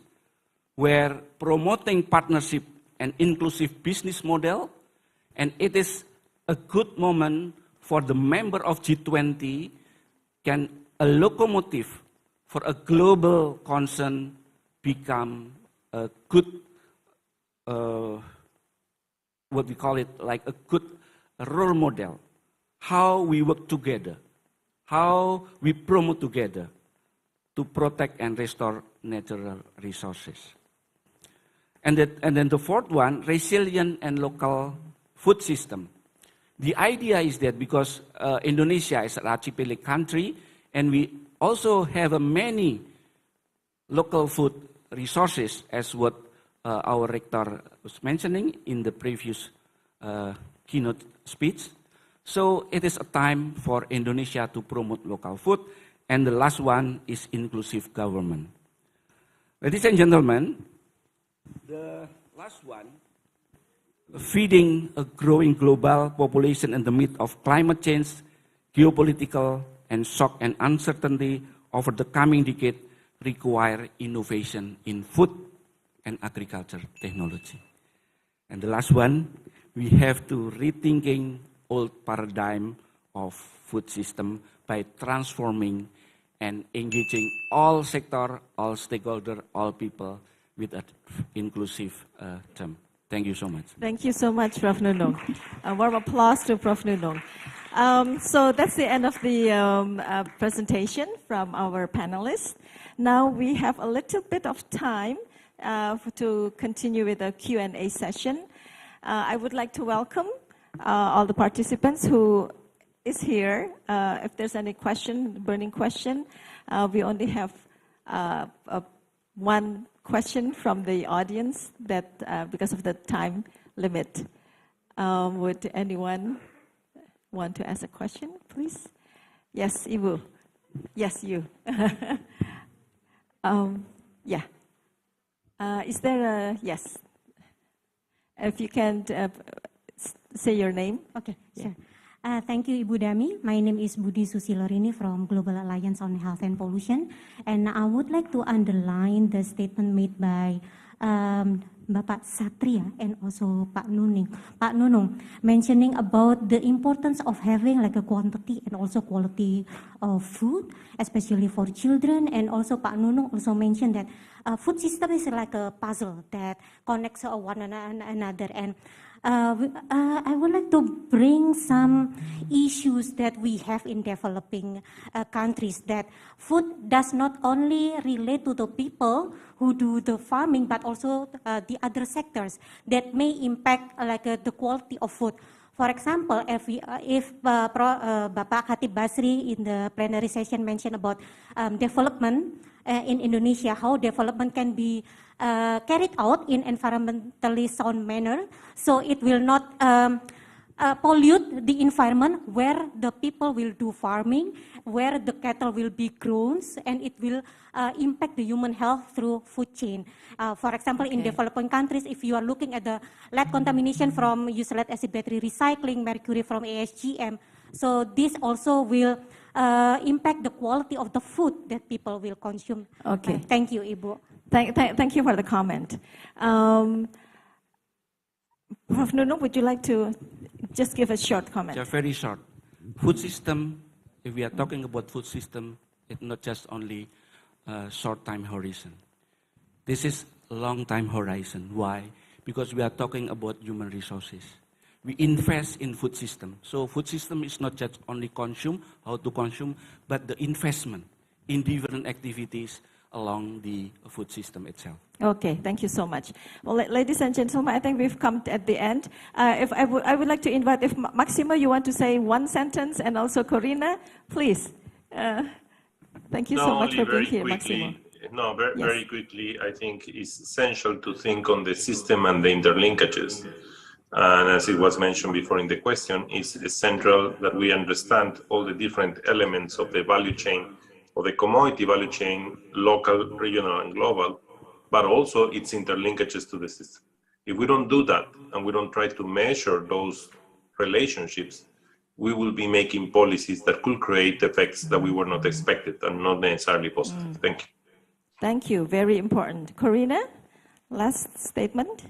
where promoting partnership and inclusive business model, and it is a good moment for the member of G20 can a locomotive for a global concern become a good, what we call it, like a good role model. How we work together, how we promote together to protect and restore natural resources. And then the fourth one, resilient and local food system. The idea is that because Indonesia is an archipelago country, and we also have many local food resources, as what our rector was mentioning in the previous keynote speech. So it is a time for Indonesia to promote local food. And the last one is inclusive government. Ladies and gentlemen, the last one, feeding a growing global population in the midst of climate change, geopolitical, and shock and uncertainty over the coming decade require innovation in food and agriculture technology. And the last one, we have to rethinking old paradigm of food system by transforming and engaging all sector, all stakeholder, all people with an inclusive term. Thank you so much. Thank you so much, Prof. Nunung. A warm applause to Prof. Nunung. So that's the end of the presentation from our panelists. Now we have a little bit of time to continue with the Q&A session. I would like to welcome all the participants who is here. If there's any question, burning question, we only have one question from the audience that because of the time limit. Would anyone want to ask a question, please? Yes, Ibu. Yes, you. Yeah. Is there a, yes. If you can say your name. Okay, sure. Thank you, Ibu Dami. My name is Budi Susilorini from Global Alliance on Health and Pollution. And I would like to underline the statement made by Bapak Satria and also Pak Nunung, mentioning about the importance of having like a quantity and also quality of food, especially for children. And also Pak Nunung also mentioned that food system is like a puzzle that connects one another. And I would like to bring some issues that we have in developing countries, that food does not only relate to the people who do the farming, but also the other sectors that may impact like the quality of food. For example, if Bapak Khatib Basri in the plenary session mentioned about development in Indonesia, how development can be carried out in environmentally sound manner, so it will not pollute the environment where the people will do farming, where the cattle will be grown, and it will impact the human health through food chain. For example, in developing countries, if you are looking at the lead contamination from used lead acid battery recycling, mercury from ASGM, so this also will impact the quality of the food that people will consume. Okay. Thank you, Ibu. Thank you for the comment. Prof. Nunung, would you like to just give a short comment? Yeah, very short. Food system, if we are talking about food system, it's not just only a short time horizon. This is a long time horizon. Why? Because we are talking about human resources. We invest in food system. So food system is not just only consume, how to consume, but the investment in different activities along the food system itself. Okay, thank you so much. Well, ladies and gentlemen, I think we've come at the end. If I would like to invite, if Maximo, you want to say one sentence, and also Corina, please. Thank you so much for being here, quickly, Maximo. very quickly, I think it's essential to think on the system and the interlinkages. And as it was mentioned before in the question, it's essential that we understand all the different elements of the value chain, of the commodity value chain, local, regional, and global, but also its interlinkages to the system. If we don't do that, and we don't try to measure those relationships, we will be making policies that could create effects that we were not expected and not necessarily positive. Thank you. Thank you. Very important. Corina, last statement.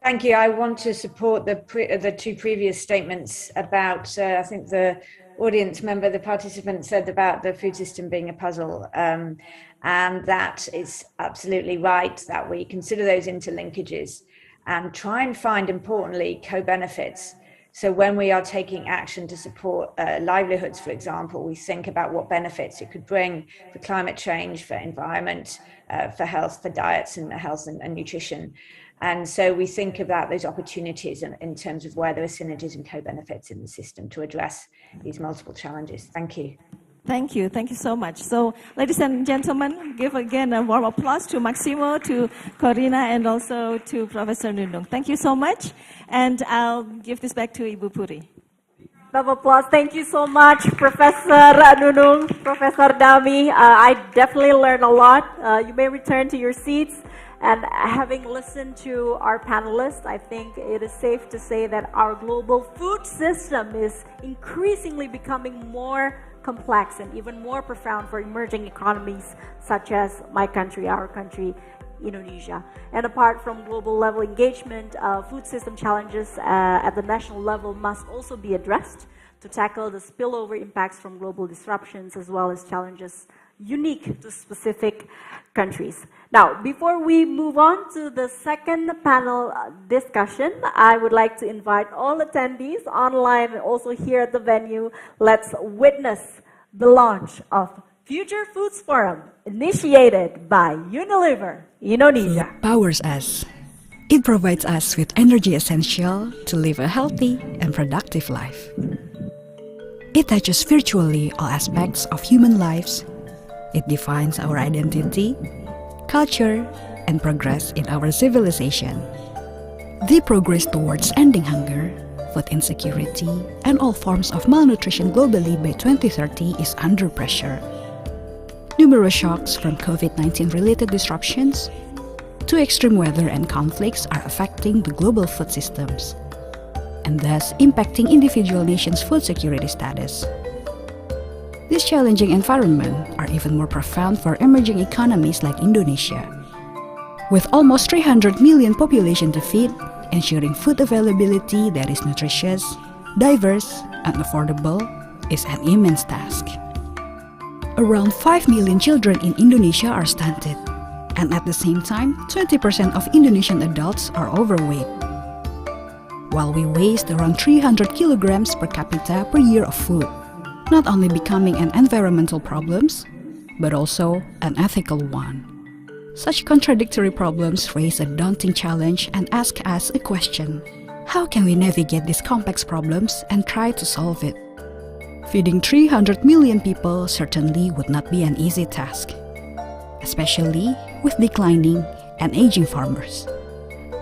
Thank you. I want to support the two previous statements about, I think the audience member, the participant said about the food system being a puzzle. And that is absolutely right, that we consider those interlinkages and try and find, importantly, co-benefits. So when we are taking action to support livelihoods, for example, we think about what benefits it could bring for climate change, for environment, for health, for diets and health and nutrition. And so we think about those opportunities in terms of where there are synergies and co-benefits in the system to address these multiple challenges. Thank you. Thank you. Thank you so much. So, ladies and gentlemen, give again a warm applause to Maximo, to Corina, and also to Professor Nunung. Thank you so much. And I'll give this back to Ibu Puri. Round of applause. Thank you so much, Professor Nunung, Professor Dami. I definitely learned a lot. You may return to your seats. And having listened to our panelists, I think it is safe to say that our global food system is increasingly becoming more complex and even more profound for emerging economies such as my country, our country, Indonesia. And apart from global level engagement, food system challenges at the national level must also be addressed to tackle the spillover impacts from global disruptions as well as challenges unique to specific countries. Now, before we move on to the second panel discussion, I would like to invite all attendees online and also here at the venue. Let's witness the launch of Future Foods Forum, initiated by Unilever Indonesia. Powers us. It provides us with energy essential to live a healthy and productive life. It touches virtually all aspects of human lives. It defines our identity, culture, and progress in our civilization. The progress towards ending hunger, food insecurity, and all forms of malnutrition globally by 2030 is under pressure. Numerous shocks from COVID-19 related disruptions to extreme weather and conflicts are affecting the global food systems, and thus impacting individual nations' food security status. This challenging environment are even more profound for emerging economies like Indonesia. With almost 300 million population to feed, ensuring food availability that is nutritious, diverse, and affordable is an immense task. Around 5 million children in Indonesia are stunted, and at the same time, 20% of Indonesian adults are overweight. While we waste around 300 kilograms per capita per year of food, not only becoming an environmental problem, but also an ethical one. Such contradictory problems raise a daunting challenge and ask us a question: how can we navigate these complex problems and try to solve it? Feeding 300 million people certainly would not be an easy task, especially with declining and aging farmers.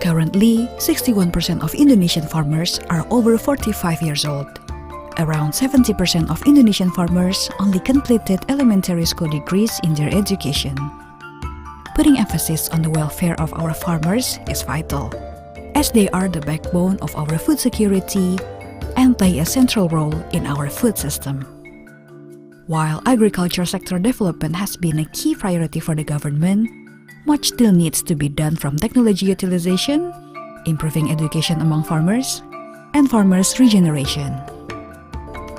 Currently, 61% of Indonesian farmers are over 45 years old. Around 70% of Indonesian farmers only completed elementary school degrees in their education. Putting emphasis on the welfare of our farmers is vital, as they are the backbone of our food security and play a central role in our food system. While agriculture sector development has been a key priority for the government, much still needs to be done from technology utilization, improving education among farmers, and farmers' regeneration.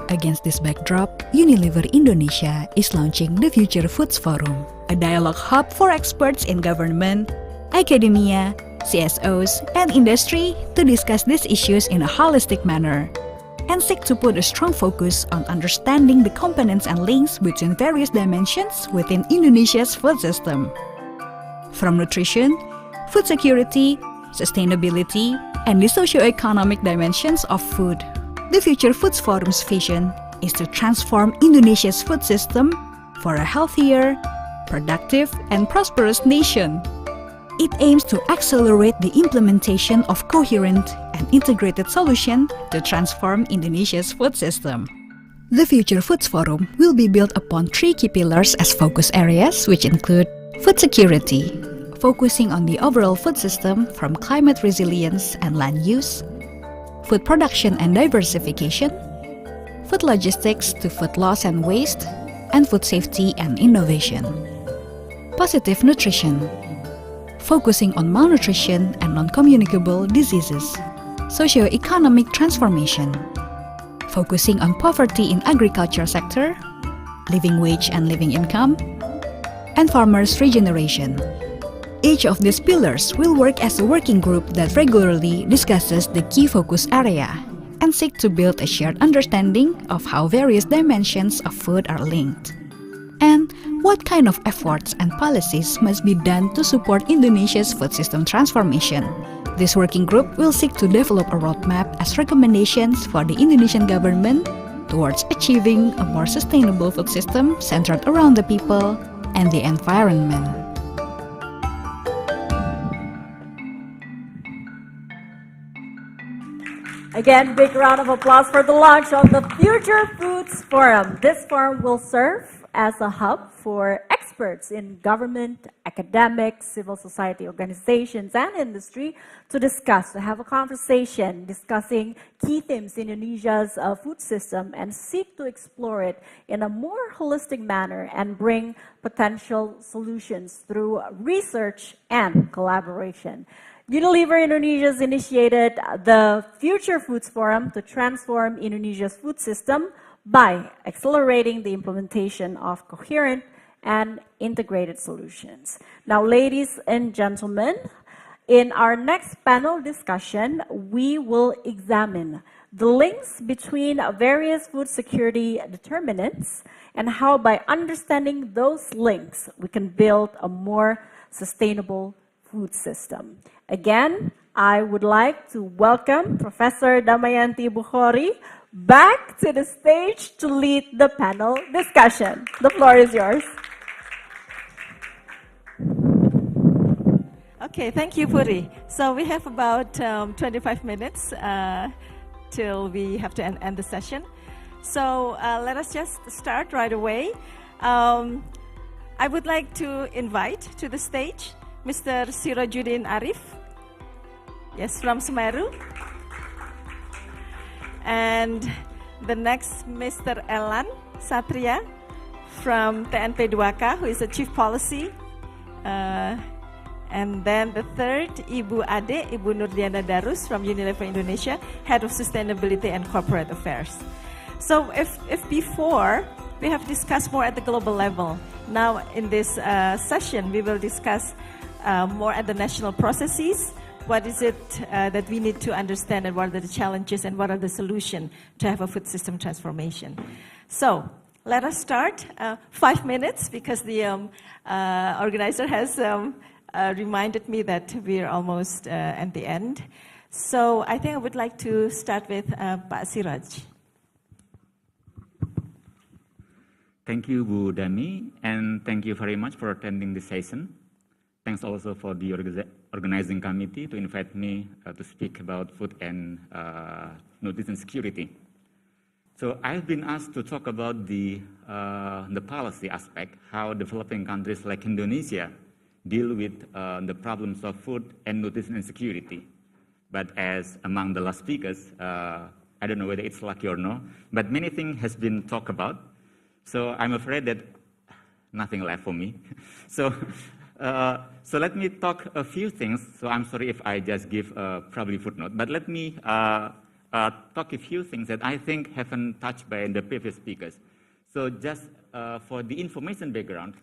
Against this backdrop, Unilever Indonesia is launching the Future Foods Forum, a dialogue hub for experts in government, academia, CSOs, and industry to discuss these issues in a holistic manner and seek to put a strong focus on understanding the components and links between various dimensions within Indonesia's food system. From nutrition, food security, sustainability, and the socio-economic dimensions of food. The Future Foods Forum's vision is to transform Indonesia's food system for a healthier, productive, and prosperous nation. It aims to accelerate the implementation of coherent and integrated solutions to transform Indonesia's food system. The Future Foods Forum will be built upon 3 key pillars as focus areas, which include food security, focusing on the overall food system from climate resilience and land use, food production and diversification, food logistics to food loss and waste, and food safety and innovation. Positive nutrition, focusing on malnutrition and non-communicable diseases. Socio-economic transformation, focusing on poverty in agriculture sector, living wage and living income, and farmers' regeneration. Each of these pillars will work as a working group that regularly discusses the key focus area and seek to build a shared understanding of how various dimensions of food are linked, and what kind of efforts and policies must be done to support Indonesia's food system transformation. This working group will seek to develop a roadmap as recommendations for the Indonesian government towards achieving a more sustainable food system centered around the people and the environment. Again, big round of applause for the launch of the Future Foods Forum. This forum will serve as a hub for experts in government, academics, civil society organizations, and industry to discuss, to have a conversation discussing key themes in Indonesia's food system and seek to explore it in a more holistic manner and bring potential solutions through research and collaboration. Unilever Indonesia has initiated the Future Foods Forum to transform Indonesia's food system by accelerating the implementation of coherent and integrated solutions. Now, ladies and gentlemen, in our next panel discussion, we will examine the links between various food security determinants and how by understanding those links, we can build a more sustainable food system. Again, I would like to welcome Professor Damayanti Bukhari back to the stage to lead the panel discussion. The floor is yours. Okay, thank you, Puri. So we have about 25 minutes till we have to end the session. So let us just start right away. I would like to invite to the stage Mr. Sirajuddin Arif, yes, from Semeru. And the next, Mr. Elan Satria from TNP2K, who is the Chief Policy. And then the third, Ibu Ade, Ibu Nurdiana Darus from Unilever Indonesia, Head of Sustainability and Corporate Affairs. So if before, we have discussed more at the global level. Now in this session, we will discuss more at the national processes. What is it that we need to understand, and what are the challenges, and what are the solutions to have a food system transformation? So let us start. 5 minutes, because the organizer has reminded me that we're almost at the end. So I think I would like to start with Pak Siraj. Thank you, Bu Dani, and thank you very much for attending this session. Thanks also for the organizing committee to invite me to speak about food and nutrition security. So I've been asked to talk about the policy aspect, how developing countries like Indonesia deal with the problems of food and nutrition insecurity. But as among the last speakers, I don't know whether it's lucky or no, but many things has been talked about. So I'm afraid that nothing left for me. So let me talk a few things. So I'm sorry if I just give probably footnote, but let me talk a few things that I think haven't touched by the previous speakers. So just for the information background,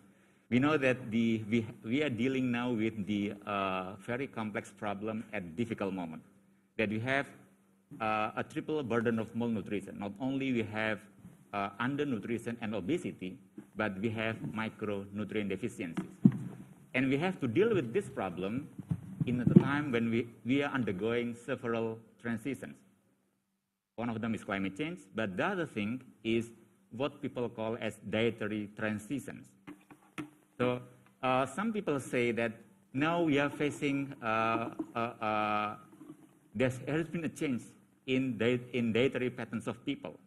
we know that we are dealing now with the very complex problem at difficult moment. That we have a triple burden of malnutrition. Not only we have undernutrition and obesity, but we have micronutrient deficiencies. And we have to deal with this problem in a time when we are undergoing several transitions. One of them is climate change, but the other thing is what people call as dietary transitions. So some people say that now we are facing, there has been a change in dietary patterns of people,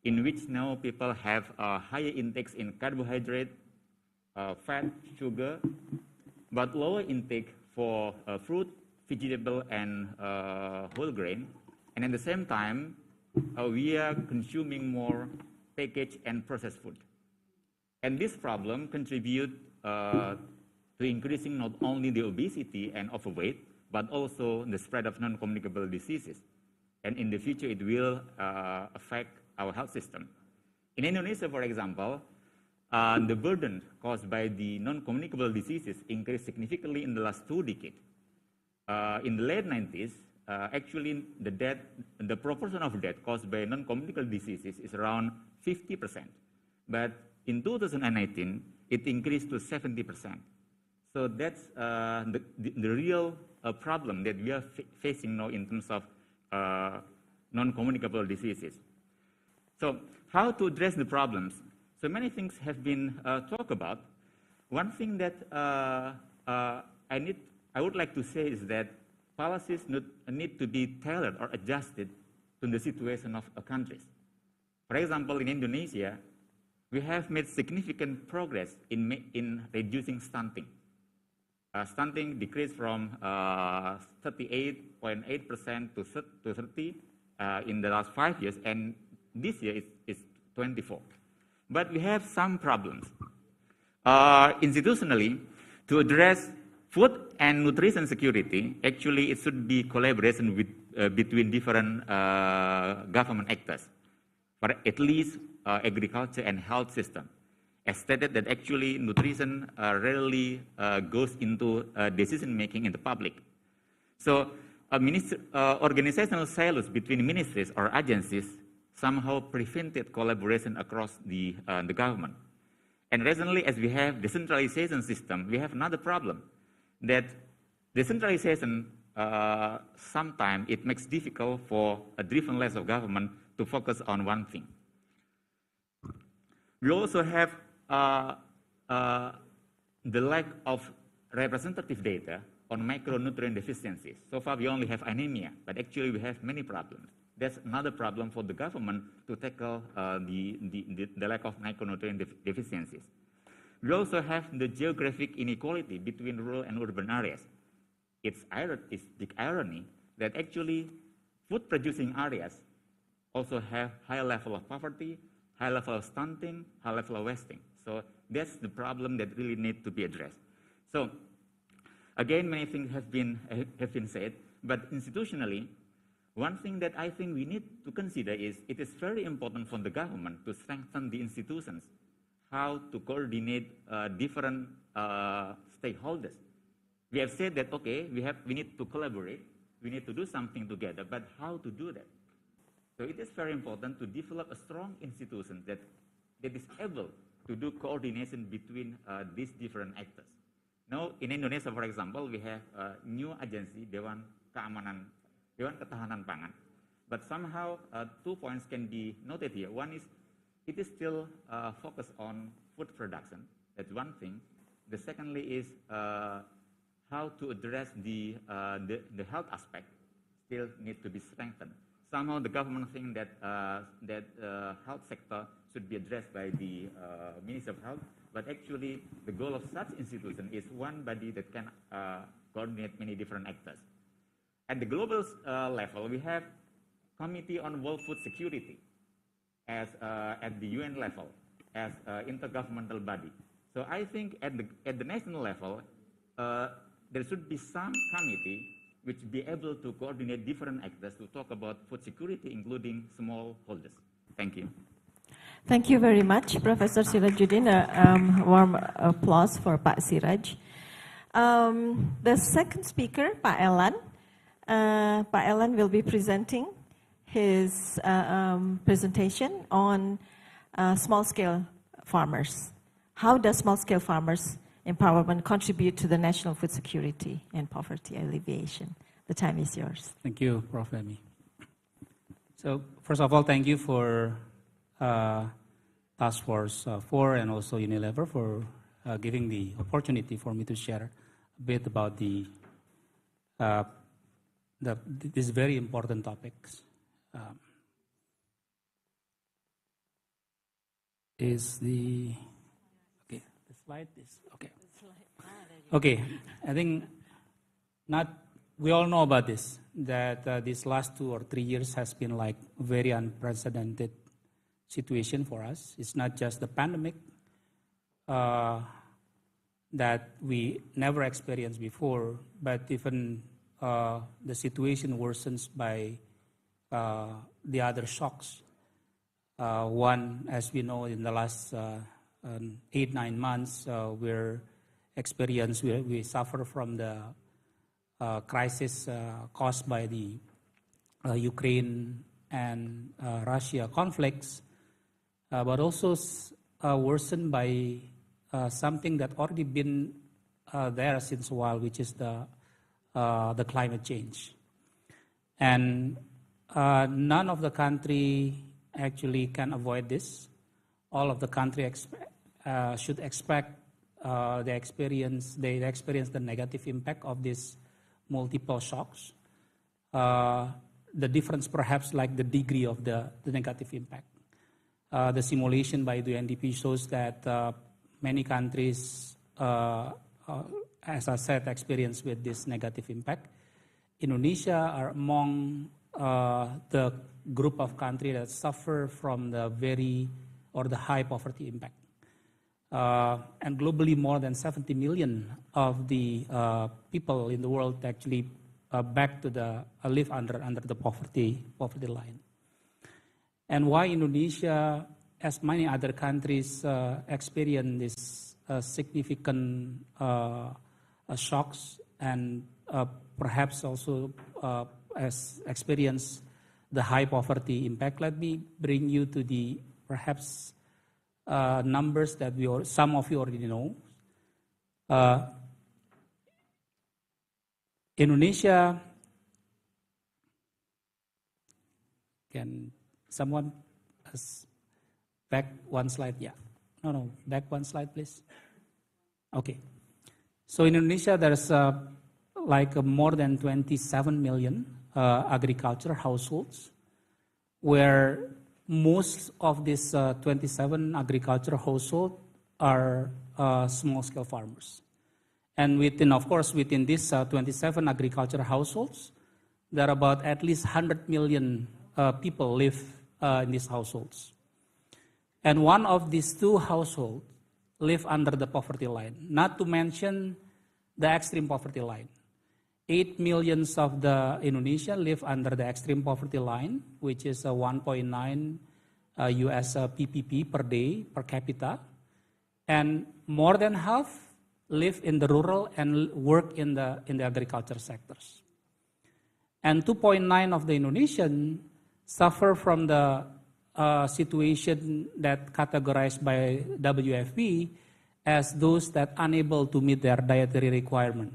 in which now people have higher intakes in carbohydrate, fat, sugar, but lower intake for fruit, vegetable, and whole grain. And at the same time, we are consuming more packaged and processed food. And this problem contributes to increasing not only the obesity and overweight, but also the spread of non-communicable diseases. And in the future, it will affect our health system. In Indonesia, for example, the burden caused by the non-communicable diseases increased significantly in the last 2 decades. In the late 90s, actually the proportion of death caused by non-communicable diseases is around 50%. But in 2019, it increased to 70%. So that's the real problem that we are facing now in terms of non-communicable diseases. So how to address the problems? So many things have been talked about. One thing that I would like to say is that policies need to be tailored or adjusted to the situation of countries. For example, in Indonesia, we have made significant progress in reducing stunting. Stunting decreased from 38.8% to 30% in the last 5 years, and this year it's 24%. But we have some problems. Institutionally, to address food and nutrition security, actually it should be collaboration between different government actors, for at least agriculture and health system. As stated that actually nutrition rarely goes into decision making in the public. So organizational silos between ministries or agencies somehow prevented collaboration across the government. And recently, as we have decentralization system, we have another problem, that decentralization, sometimes it makes difficult for a different levels of government to focus on one thing. We also have the lack of representative data on micronutrient deficiencies. So far, we only have anemia, but actually we have many problems. That's another problem for the government to tackle the lack of micronutrient deficiencies. We also have the geographic inequality between rural and urban areas. It's big irony that actually food-producing areas also have higher level of poverty, high level of stunting, high level of wasting. So that's the problem that really needs to be addressed. So again, many things have been said, but institutionally, one thing that I think we need to consider is it is very important for the government to strengthen the institutions, how to coordinate different stakeholders. We have said that, okay, we need to collaborate, we need to do something together, but how to do that? So it is very important to develop a strong institution that is able to do coordination between these different actors. Now, in Indonesia, for example, we have a new agency, Dewan Ketahanan Pangan. But somehow, 2 points can be noted here. One is, it is still focused on food production. That's one thing. The secondly is how to address the health aspect still needs to be strengthened. Somehow the government thinks that health sector should be addressed by the Ministry of Health, but actually the goal of such institution is one body that can coordinate many different actors. At the global level, we have Committee on World Food Security as at the UN level as intergovernmental body. So I think at the national level, there should be some committee which be able to coordinate different actors to talk about food security, including smallholders. Thank you. Thank you very much, Professor Sirajuddin. A warm applause for Pak Siraj. The second speaker, Pak Elan. Pak Elan will be presenting his presentation on small-scale farmers. How does small-scale farmers empowerment contribute to the national food security and poverty alleviation? The time is yours. Thank you, Prof. Emi. So first of all, thank you for Task Force 4 and also Unilever for giving the opportunity for me to share a bit about these very important topics. Is the slide is okay. Okay, I think we all know about this, that these last 2 or 3 years has been like very unprecedented situation for us. It's not just the pandemic that we never experienced before, but even the situation worsens by the other shocks. One, as we know, in the last 8-9 months, we suffer from the crisis caused by the Ukraine and Russia conflicts, but also worsened by something that already been there since a while, which is the climate change. And none of the country actually can avoid this. All of the country should expect they experience the negative impact of these multiple shocks. The difference perhaps like the degree of the negative impact. The simulation by the UNDP shows that many countries, as I said, experience with this negative impact. Indonesia are among the group of countries that suffer from the high poverty impact. And globally, more than 70 million of the people in the world actually live under the poverty line. And why Indonesia, as many other countries, experience this significant shocks and perhaps also experience the high poverty impact? Let me bring you to the perhaps numbers that some of you already know. Indonesia, can someone back one slide? Yeah. No, back one slide, please. Okay. So in Indonesia, there's more than 27 million agriculture households, where most of these 27 agriculture households are small-scale farmers. And within these 27 agriculture households, there are about at least 100 million people live in these households. And one of these 2 households live under the poverty line, not to mention the extreme poverty line. 8 million of the Indonesia live under the extreme poverty line, which is 1.9 US PPP per day per capita. And more than half live in the rural and work in the agriculture sectors. And 2.9 of the Indonesians suffer from the situation that categorized by WFP as those that unable to meet their dietary requirement.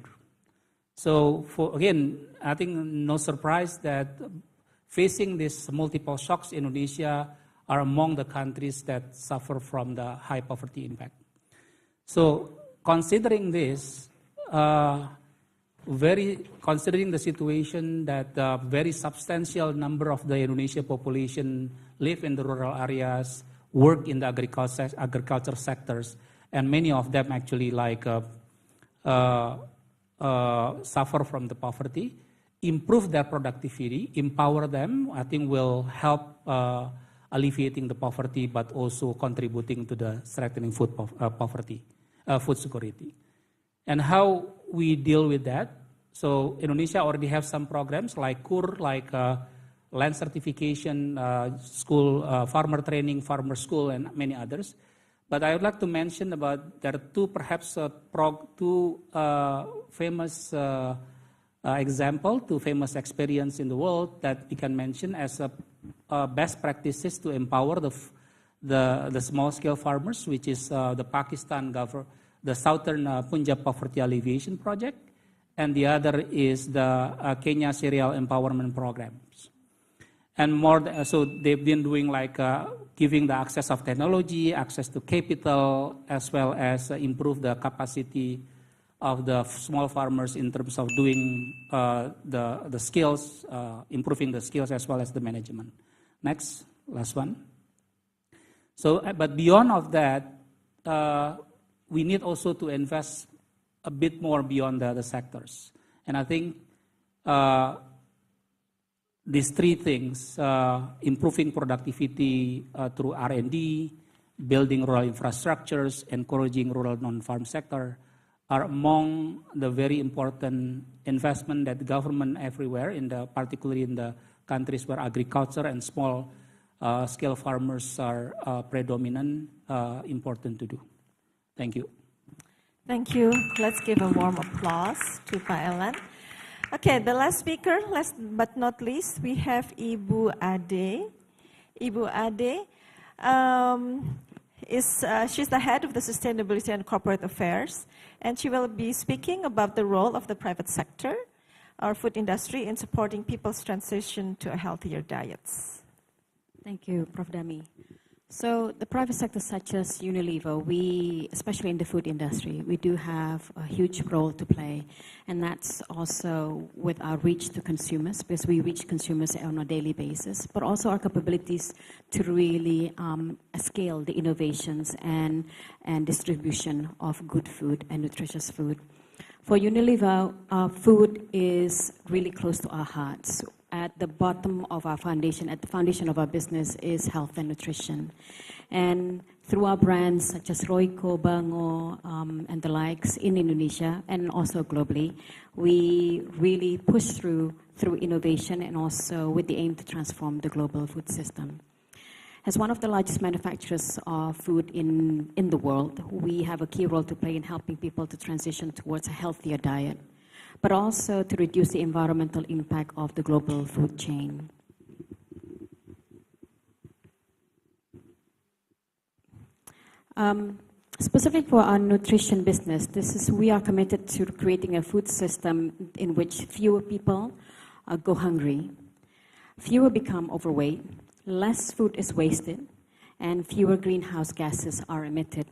So again, I think no surprise that facing these multiple shocks, Indonesia are among the countries that suffer from the high poverty impact. So considering this, considering the situation that a very substantial number of the Indonesian population live in the rural areas, work in the agriculture sectors, and many of them actually suffer from the poverty, improve their productivity, empower them, I think will help alleviating the poverty, but also contributing to the strengthening food security. And how we deal with that? So Indonesia already have some programs like KUR, like land certification, school, farmer training, farmer school, and many others. But I would like to mention about there are two famous example, two famous experience in the world that we can mention as best practices to empower the small-scale farmers, which is the Pakistan the Southern Punjab Poverty Alleviation Project, and the other is the Kenya Cereal Empowerment Programs. And more, so they've been doing like giving the access of technology, access to capital, as well as improve the capacity of the small farmers in terms of doing the skills, improving the skills as well as the management. Next, last one. So, but beyond of that, we need also to invest a bit more beyond the sectors. And I think these three things, improving productivity through R&D, building rural infrastructures, encouraging rural non-farm sector, are among the very important investment that the government everywhere, particularly in the countries where agriculture and small scale farmers are predominant, important to do. Thank you. Thank you. Let's give a warm applause to Pak Elan. Okay, the last speaker, last but not least, we have Ibu Ade. Ibu Ade she's the head of the Sustainability and Corporate Affairs, and she will be speaking about the role of the private sector, our food industry, in supporting people's transition to a healthier diets. Thank you, Prof. Dami. So the private sector such as Unilever, especially in the food industry, we do have a huge role to play. And that's also with our reach to consumers, because we reach consumers on a daily basis, but also our capabilities to really scale the innovations and distribution of good food and nutritious food. For Unilever, food is really close to our hearts. At the bottom of our foundation, at the foundation of our business is health and nutrition. And through our brands such as Royco, Bango, and the likes in Indonesia and also globally, we really push through innovation and also with the aim to transform the global food system. As one of the largest manufacturers of food in the world, we have a key role to play in helping people to transition towards a healthier diet, but also to reduce the environmental impact of the global food chain. Specific for our nutrition business, we are committed to creating a food system in which fewer people go hungry, fewer become overweight, less food is wasted, and fewer greenhouse gases are emitted.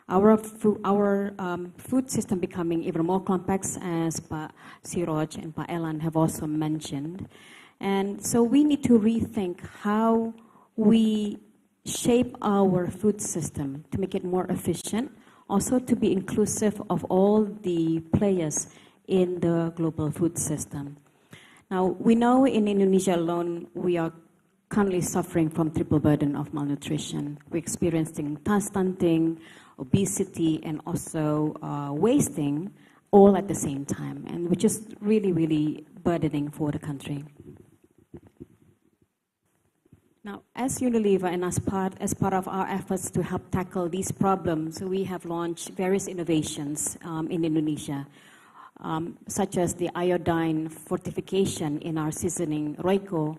Our food system becoming even more complex, as Pa Siroj and Pa Elan have also mentioned. And so we need to rethink how we shape our food system to make it more efficient, also to be inclusive of all the players in the global food system. Now, we know in Indonesia alone, we are currently suffering from triple burden of malnutrition. We're experiencing stunting, obesity, and also wasting all at the same time, and which is really, really burdening for the country. Now, as Unilever and as part of our efforts to help tackle these problems, we have launched various innovations in Indonesia, such as the iodine fortification in our seasoning Royco.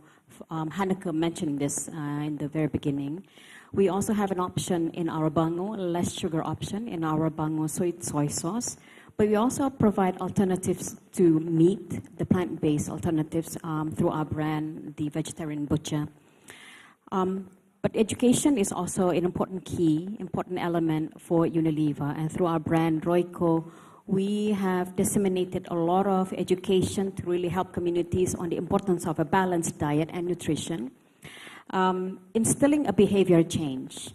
Hanneke mentioned this in the very beginning. We also have an option in our Bango, less sugar option in our Bango soy sauce. But we also provide alternatives to meat, the plant-based alternatives through our brand, the Vegetarian Butcher. But education is also an important element for Unilever. And through our brand, Royco, we have disseminated a lot of education to really help communities on the importance of a balanced diet and nutrition. Instilling a behavior change.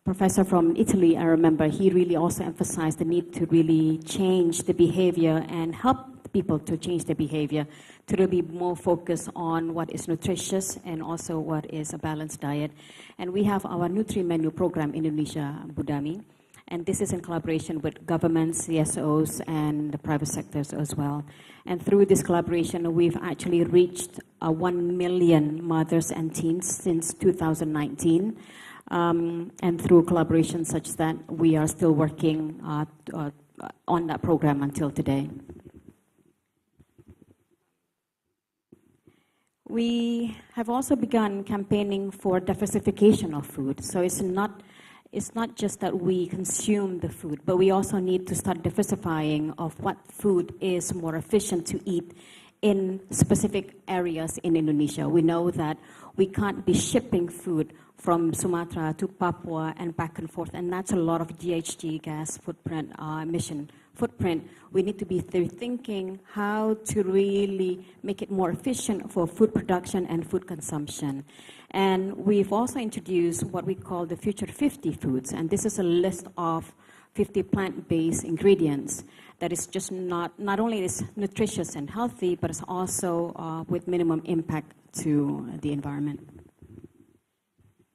Professor from Italy, I remember, he really also emphasized the need to really change the behavior and help people to change their behavior to really be more focused on what is nutritious and also what is a balanced diet. And we have our Nutri-Menu program in Indonesia, Budami. And this is in collaboration with governments, CSOs, and the private sectors as well. And through this collaboration, we've actually reached 1 million mothers and teens since 2019. And through collaborations such that we are still working on that program until today. We have also begun campaigning for diversification of food. So it's not just that we consume the food, but we also need to start diversifying of what food is more efficient to eat in specific areas in Indonesia. We know that we can't be shipping food from Sumatra to Papua and back and forth, and that's a lot of GHG gas footprint, emission footprint. We need to be thinking how to really make it more efficient for food production and food consumption. And we've also introduced what we call the Future 50 foods, and this is a list of 50 plant-based ingredients that is just not only is nutritious and healthy, but it's also with minimum impact to the environment.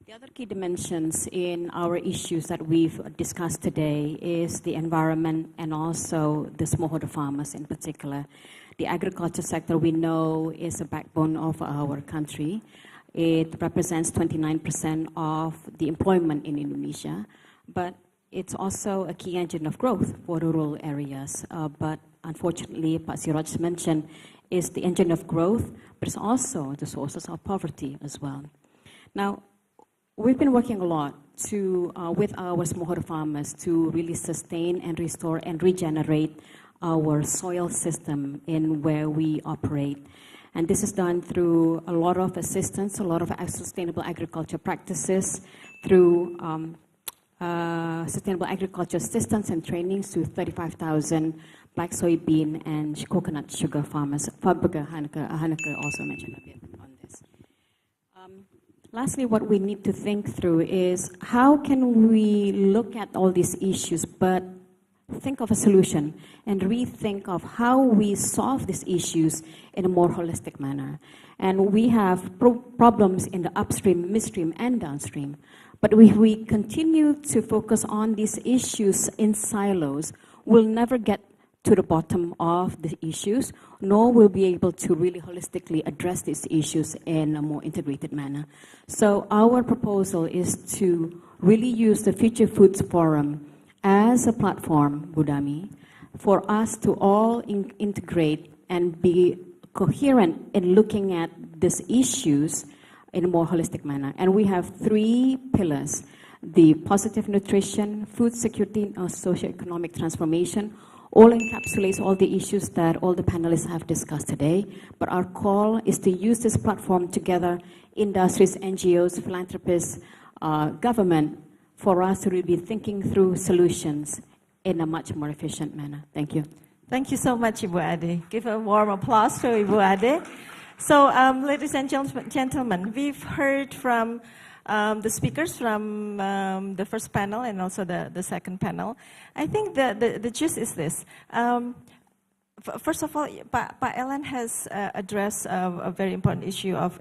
The other key dimensions in our issues that we've discussed today is the environment and also the smallholder farmers in particular. The agriculture sector, we know, is a backbone of our country. It represents 29% of the employment in Indonesia, but it's also a key engine of growth for rural areas. But unfortunately, Pak Siraj mentioned, is the engine of growth, but it's also the sources of poverty as well. Now, we've been working a lot with our smallholder farmers to really sustain and restore and regenerate our soil system in where we operate. And this is done through a lot of assistance, a lot of sustainable agriculture practices, through sustainable agriculture assistance and trainings to 35,000 black soybean and coconut sugar farmers. Hanneke also mentioned a bit on this. Lastly, what we need to think through is how can we look at all these issues but think of a solution and rethink of how we solve these issues in a more holistic manner. And we have problems in the upstream, midstream, and downstream. But if we continue to focus on these issues in silos, we'll never get to the bottom of the issues, nor will be able to really holistically address these issues in a more integrated manner. So our proposal is to really use the Future Foods Forum as a platform, Budami, for us to all integrate and be coherent in looking at these issues in a more holistic manner. And we have 3 pillars: the positive nutrition, food security, and socioeconomic transformation. All encapsulates all the issues that all the panelists have discussed today. But our call is to use this platform together, industries, NGOs, philanthropists, government, for us to really be thinking through solutions in a much more efficient manner. Thank you. Thank you so much, Ibu Ade. Give a warm applause to Ibu Ade. So, ladies and gentlemen, we've heard from the speakers from the first panel and also the second panel. I think the gist is this. First of all, Pa Ellen has addressed a very important issue of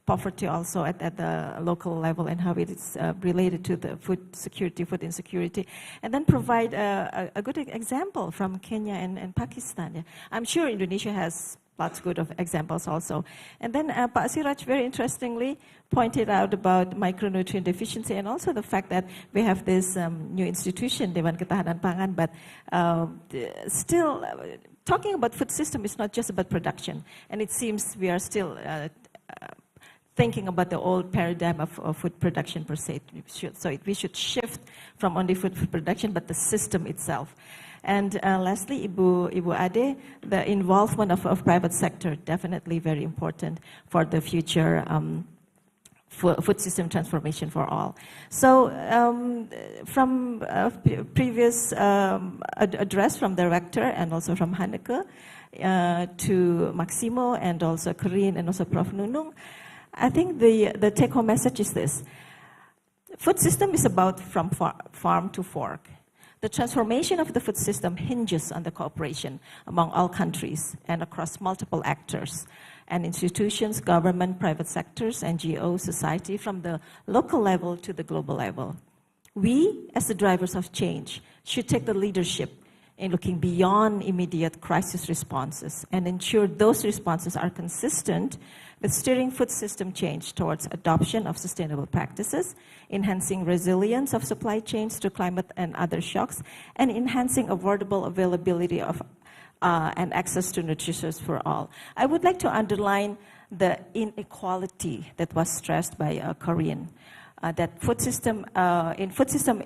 poverty also at the local level and how it is related to the food security, food insecurity, and then provide a good example from Kenya and Pakistan. Yeah. I'm sure Indonesia has lots of good examples also. And then Pak Siraj very interestingly pointed out about micronutrient deficiency and also the fact that we have this new institution, Dewan Ketahanan Pangan, but still talking about food system is not just about production. And it seems we are still thinking about the old paradigm of food production per se. We should shift from only food production, but the system itself. And lastly, Ibu Ade, the involvement of private sector, definitely very important for the future food system transformation for all. So from previous address from Director and also from Hanneke to Maximo and also Corinne and also Prof. Nunung, I think the take-home message is this. Food system is about from farm to fork. The transformation of the food system hinges on the cooperation among all countries and across multiple actors and institutions, government, private sectors, NGOs, society, from the local level to the global level. We, as the drivers of change, should take the leadership in looking beyond immediate crisis responses and ensure those responses are consistent with steering food system change towards adoption of sustainable practices, enhancing resilience of supply chains to climate and other shocks, and enhancing affordable availability of and access to nutrition for all. I would like to underline the inequality that was stressed by Corinne. That food system, in food system,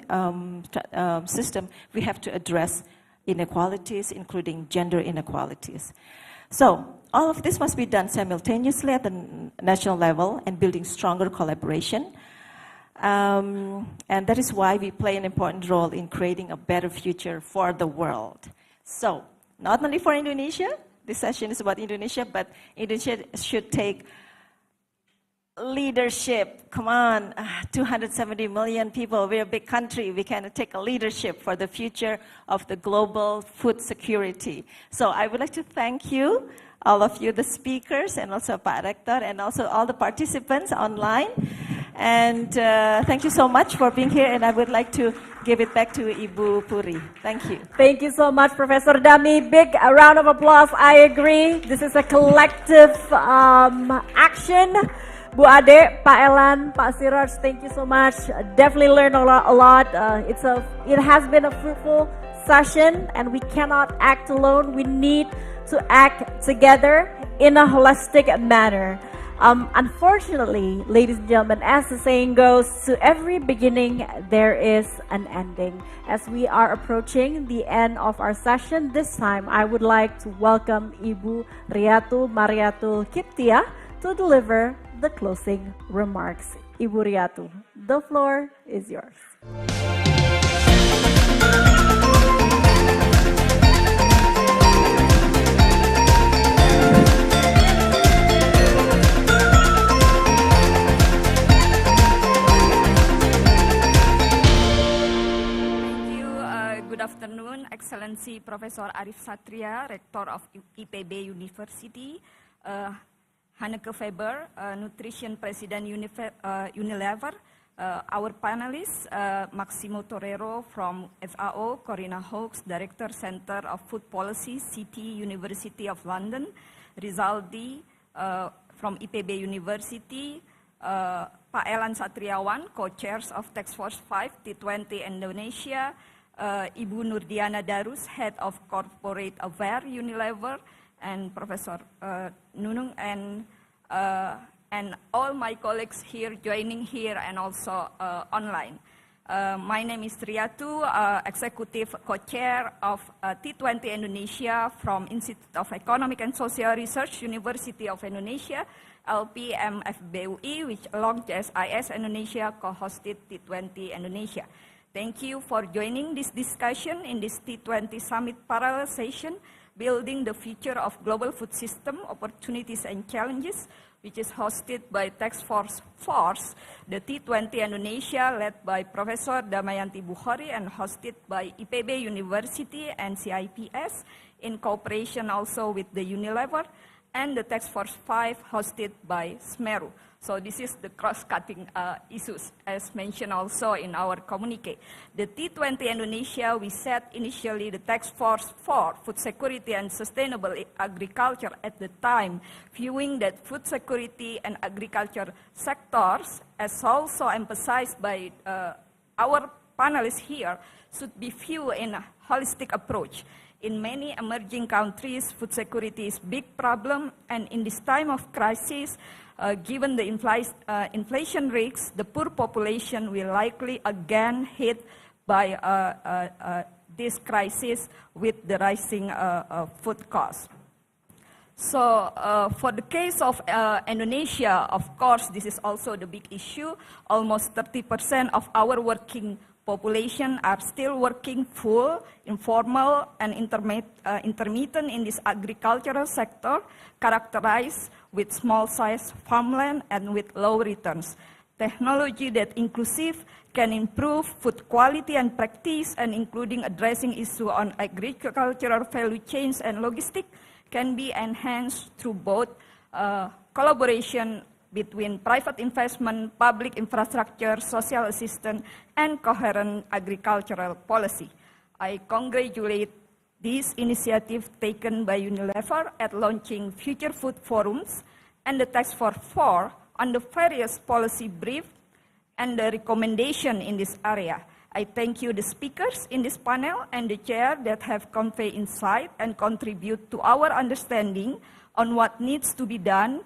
we have to address inequalities, including gender inequalities. So, all of this must be done simultaneously at the national level and building stronger collaboration. And that is why we play an important role in creating a better future for the world. So, not only for Indonesia, this session is about Indonesia, but Indonesia should take leadership. Come on, 270 million people, we're a big country. We can take a leadership for the future of the global food security. So I would like to thank you, all of you, the speakers, and also Pak Rector, and also all the participants online. And thank you so much for being here, and I would like to give it back to Ibu Puri. Thank you. Thank you so much, Professor Dami. Big round of applause. I agree. This is a collective action. Bu Ade, Pak Elan, Pak Siraj, thank you so much. Definitely learned a lot. It has been a fruitful session, and we cannot act alone. We need to act together in a holistic manner. Unfortunately, ladies and gentlemen, as the saying goes, to every beginning there is an ending. As we are approaching the end of our session, this time I would like to welcome Ibu Riatu Mariatul Kiptia to deliver the closing remarks. Ibu Riatu, the floor is yours. Good afternoon, Excellency Professor Arif Satria, Rector of IPB University, Hanneke Faber, Nutrition President Unilever, our panelists, Maximo Torero from FAO, Corina Hawkes, Director Center of Food Policy, City University of London, Rizaldi from IPB University, Pak Elan Satriawan, Co-Chairs of Task Force 5, T20 Indonesia, Ibu Nurdiana Darus, Head of Corporate Affairs, Unilever, and Professor Nunung, and all my colleagues here joining here and also online. My name is Riatu, Executive Co-Chair of T20 Indonesia from Institute of Economic and Social Research, University of Indonesia, LPMFBUI, which along JSIS Indonesia co-hosted T20 Indonesia. Thank you for joining this discussion in this T20 Summit parallel session, Building the Future of Global Food System, Opportunities and Challenges, which is hosted by Task Force 4, the T20 Indonesia, led by Professor Damayanti Bukhari and hosted by IPB University and CIPS, in cooperation also with the Unilever, and the Task Force 5 hosted by SMERU. So this is the cross-cutting issues, as mentioned also in our communique. The T20 Indonesia, we set initially the Task Force for Food Security and Sustainable Agriculture at the time, viewing that food security and agriculture sectors, as also emphasized by our panelists here, should be viewed in a holistic approach. In many emerging countries, food security is a big problem, and in this time of crisis, given the inflation risks, the poor population will likely again hit by this crisis with the rising food costs. So for the case of Indonesia, of course, this is also the big issue. Almost 30% of our working population are still working full, informal, and intermittent in this agricultural sector, characterized with small-sized farmland and with low returns. Technology that inclusive can improve food quality and practice, and including addressing issues on agricultural value chains and logistics, can be enhanced through both collaboration between private investment, public infrastructure, social assistance, and coherent agricultural policy. I congratulate this initiative taken by Unilever at launching Future Food Forums and the Task Force 4 on the various policy brief and the recommendation in this area. I thank you, the speakers in this panel, and the chair that have conveyed insight and contribute to our understanding on what needs to be done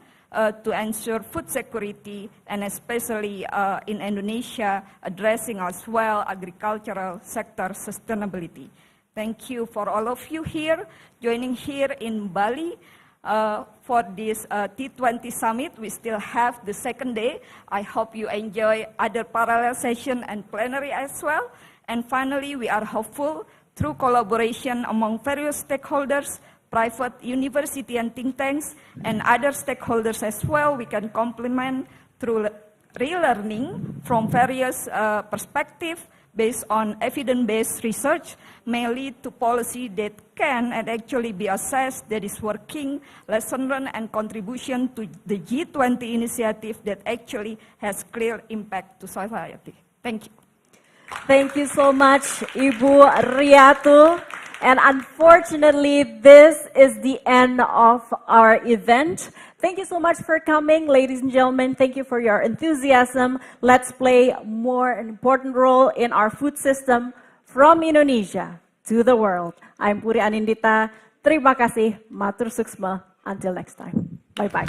to ensure food security, and especially in Indonesia, addressing as well agricultural sector sustainability. Thank you for all of you here, joining here in Bali. for this T20 Summit. We still have the second day. I hope you enjoy other parallel session and plenary as well. And finally, we are hopeful through collaboration among various stakeholders, private university and think tanks, and other stakeholders as well, we can complement through relearning from various perspectives based on evidence-based research may lead to policy that can and actually be assessed that is working, lesson learned, and contribution to the G20 initiative that actually has clear impact to society. Thank you. Thank you so much, Ibu Riatu. And unfortunately, this is the end of our event. Thank you so much for coming, ladies and gentlemen. Thank you for your enthusiasm. Let's play more important role in our food system from Indonesia to the world. I'm Puri Anindita. Terima kasih. Matur suksma. Until next time. Bye-bye.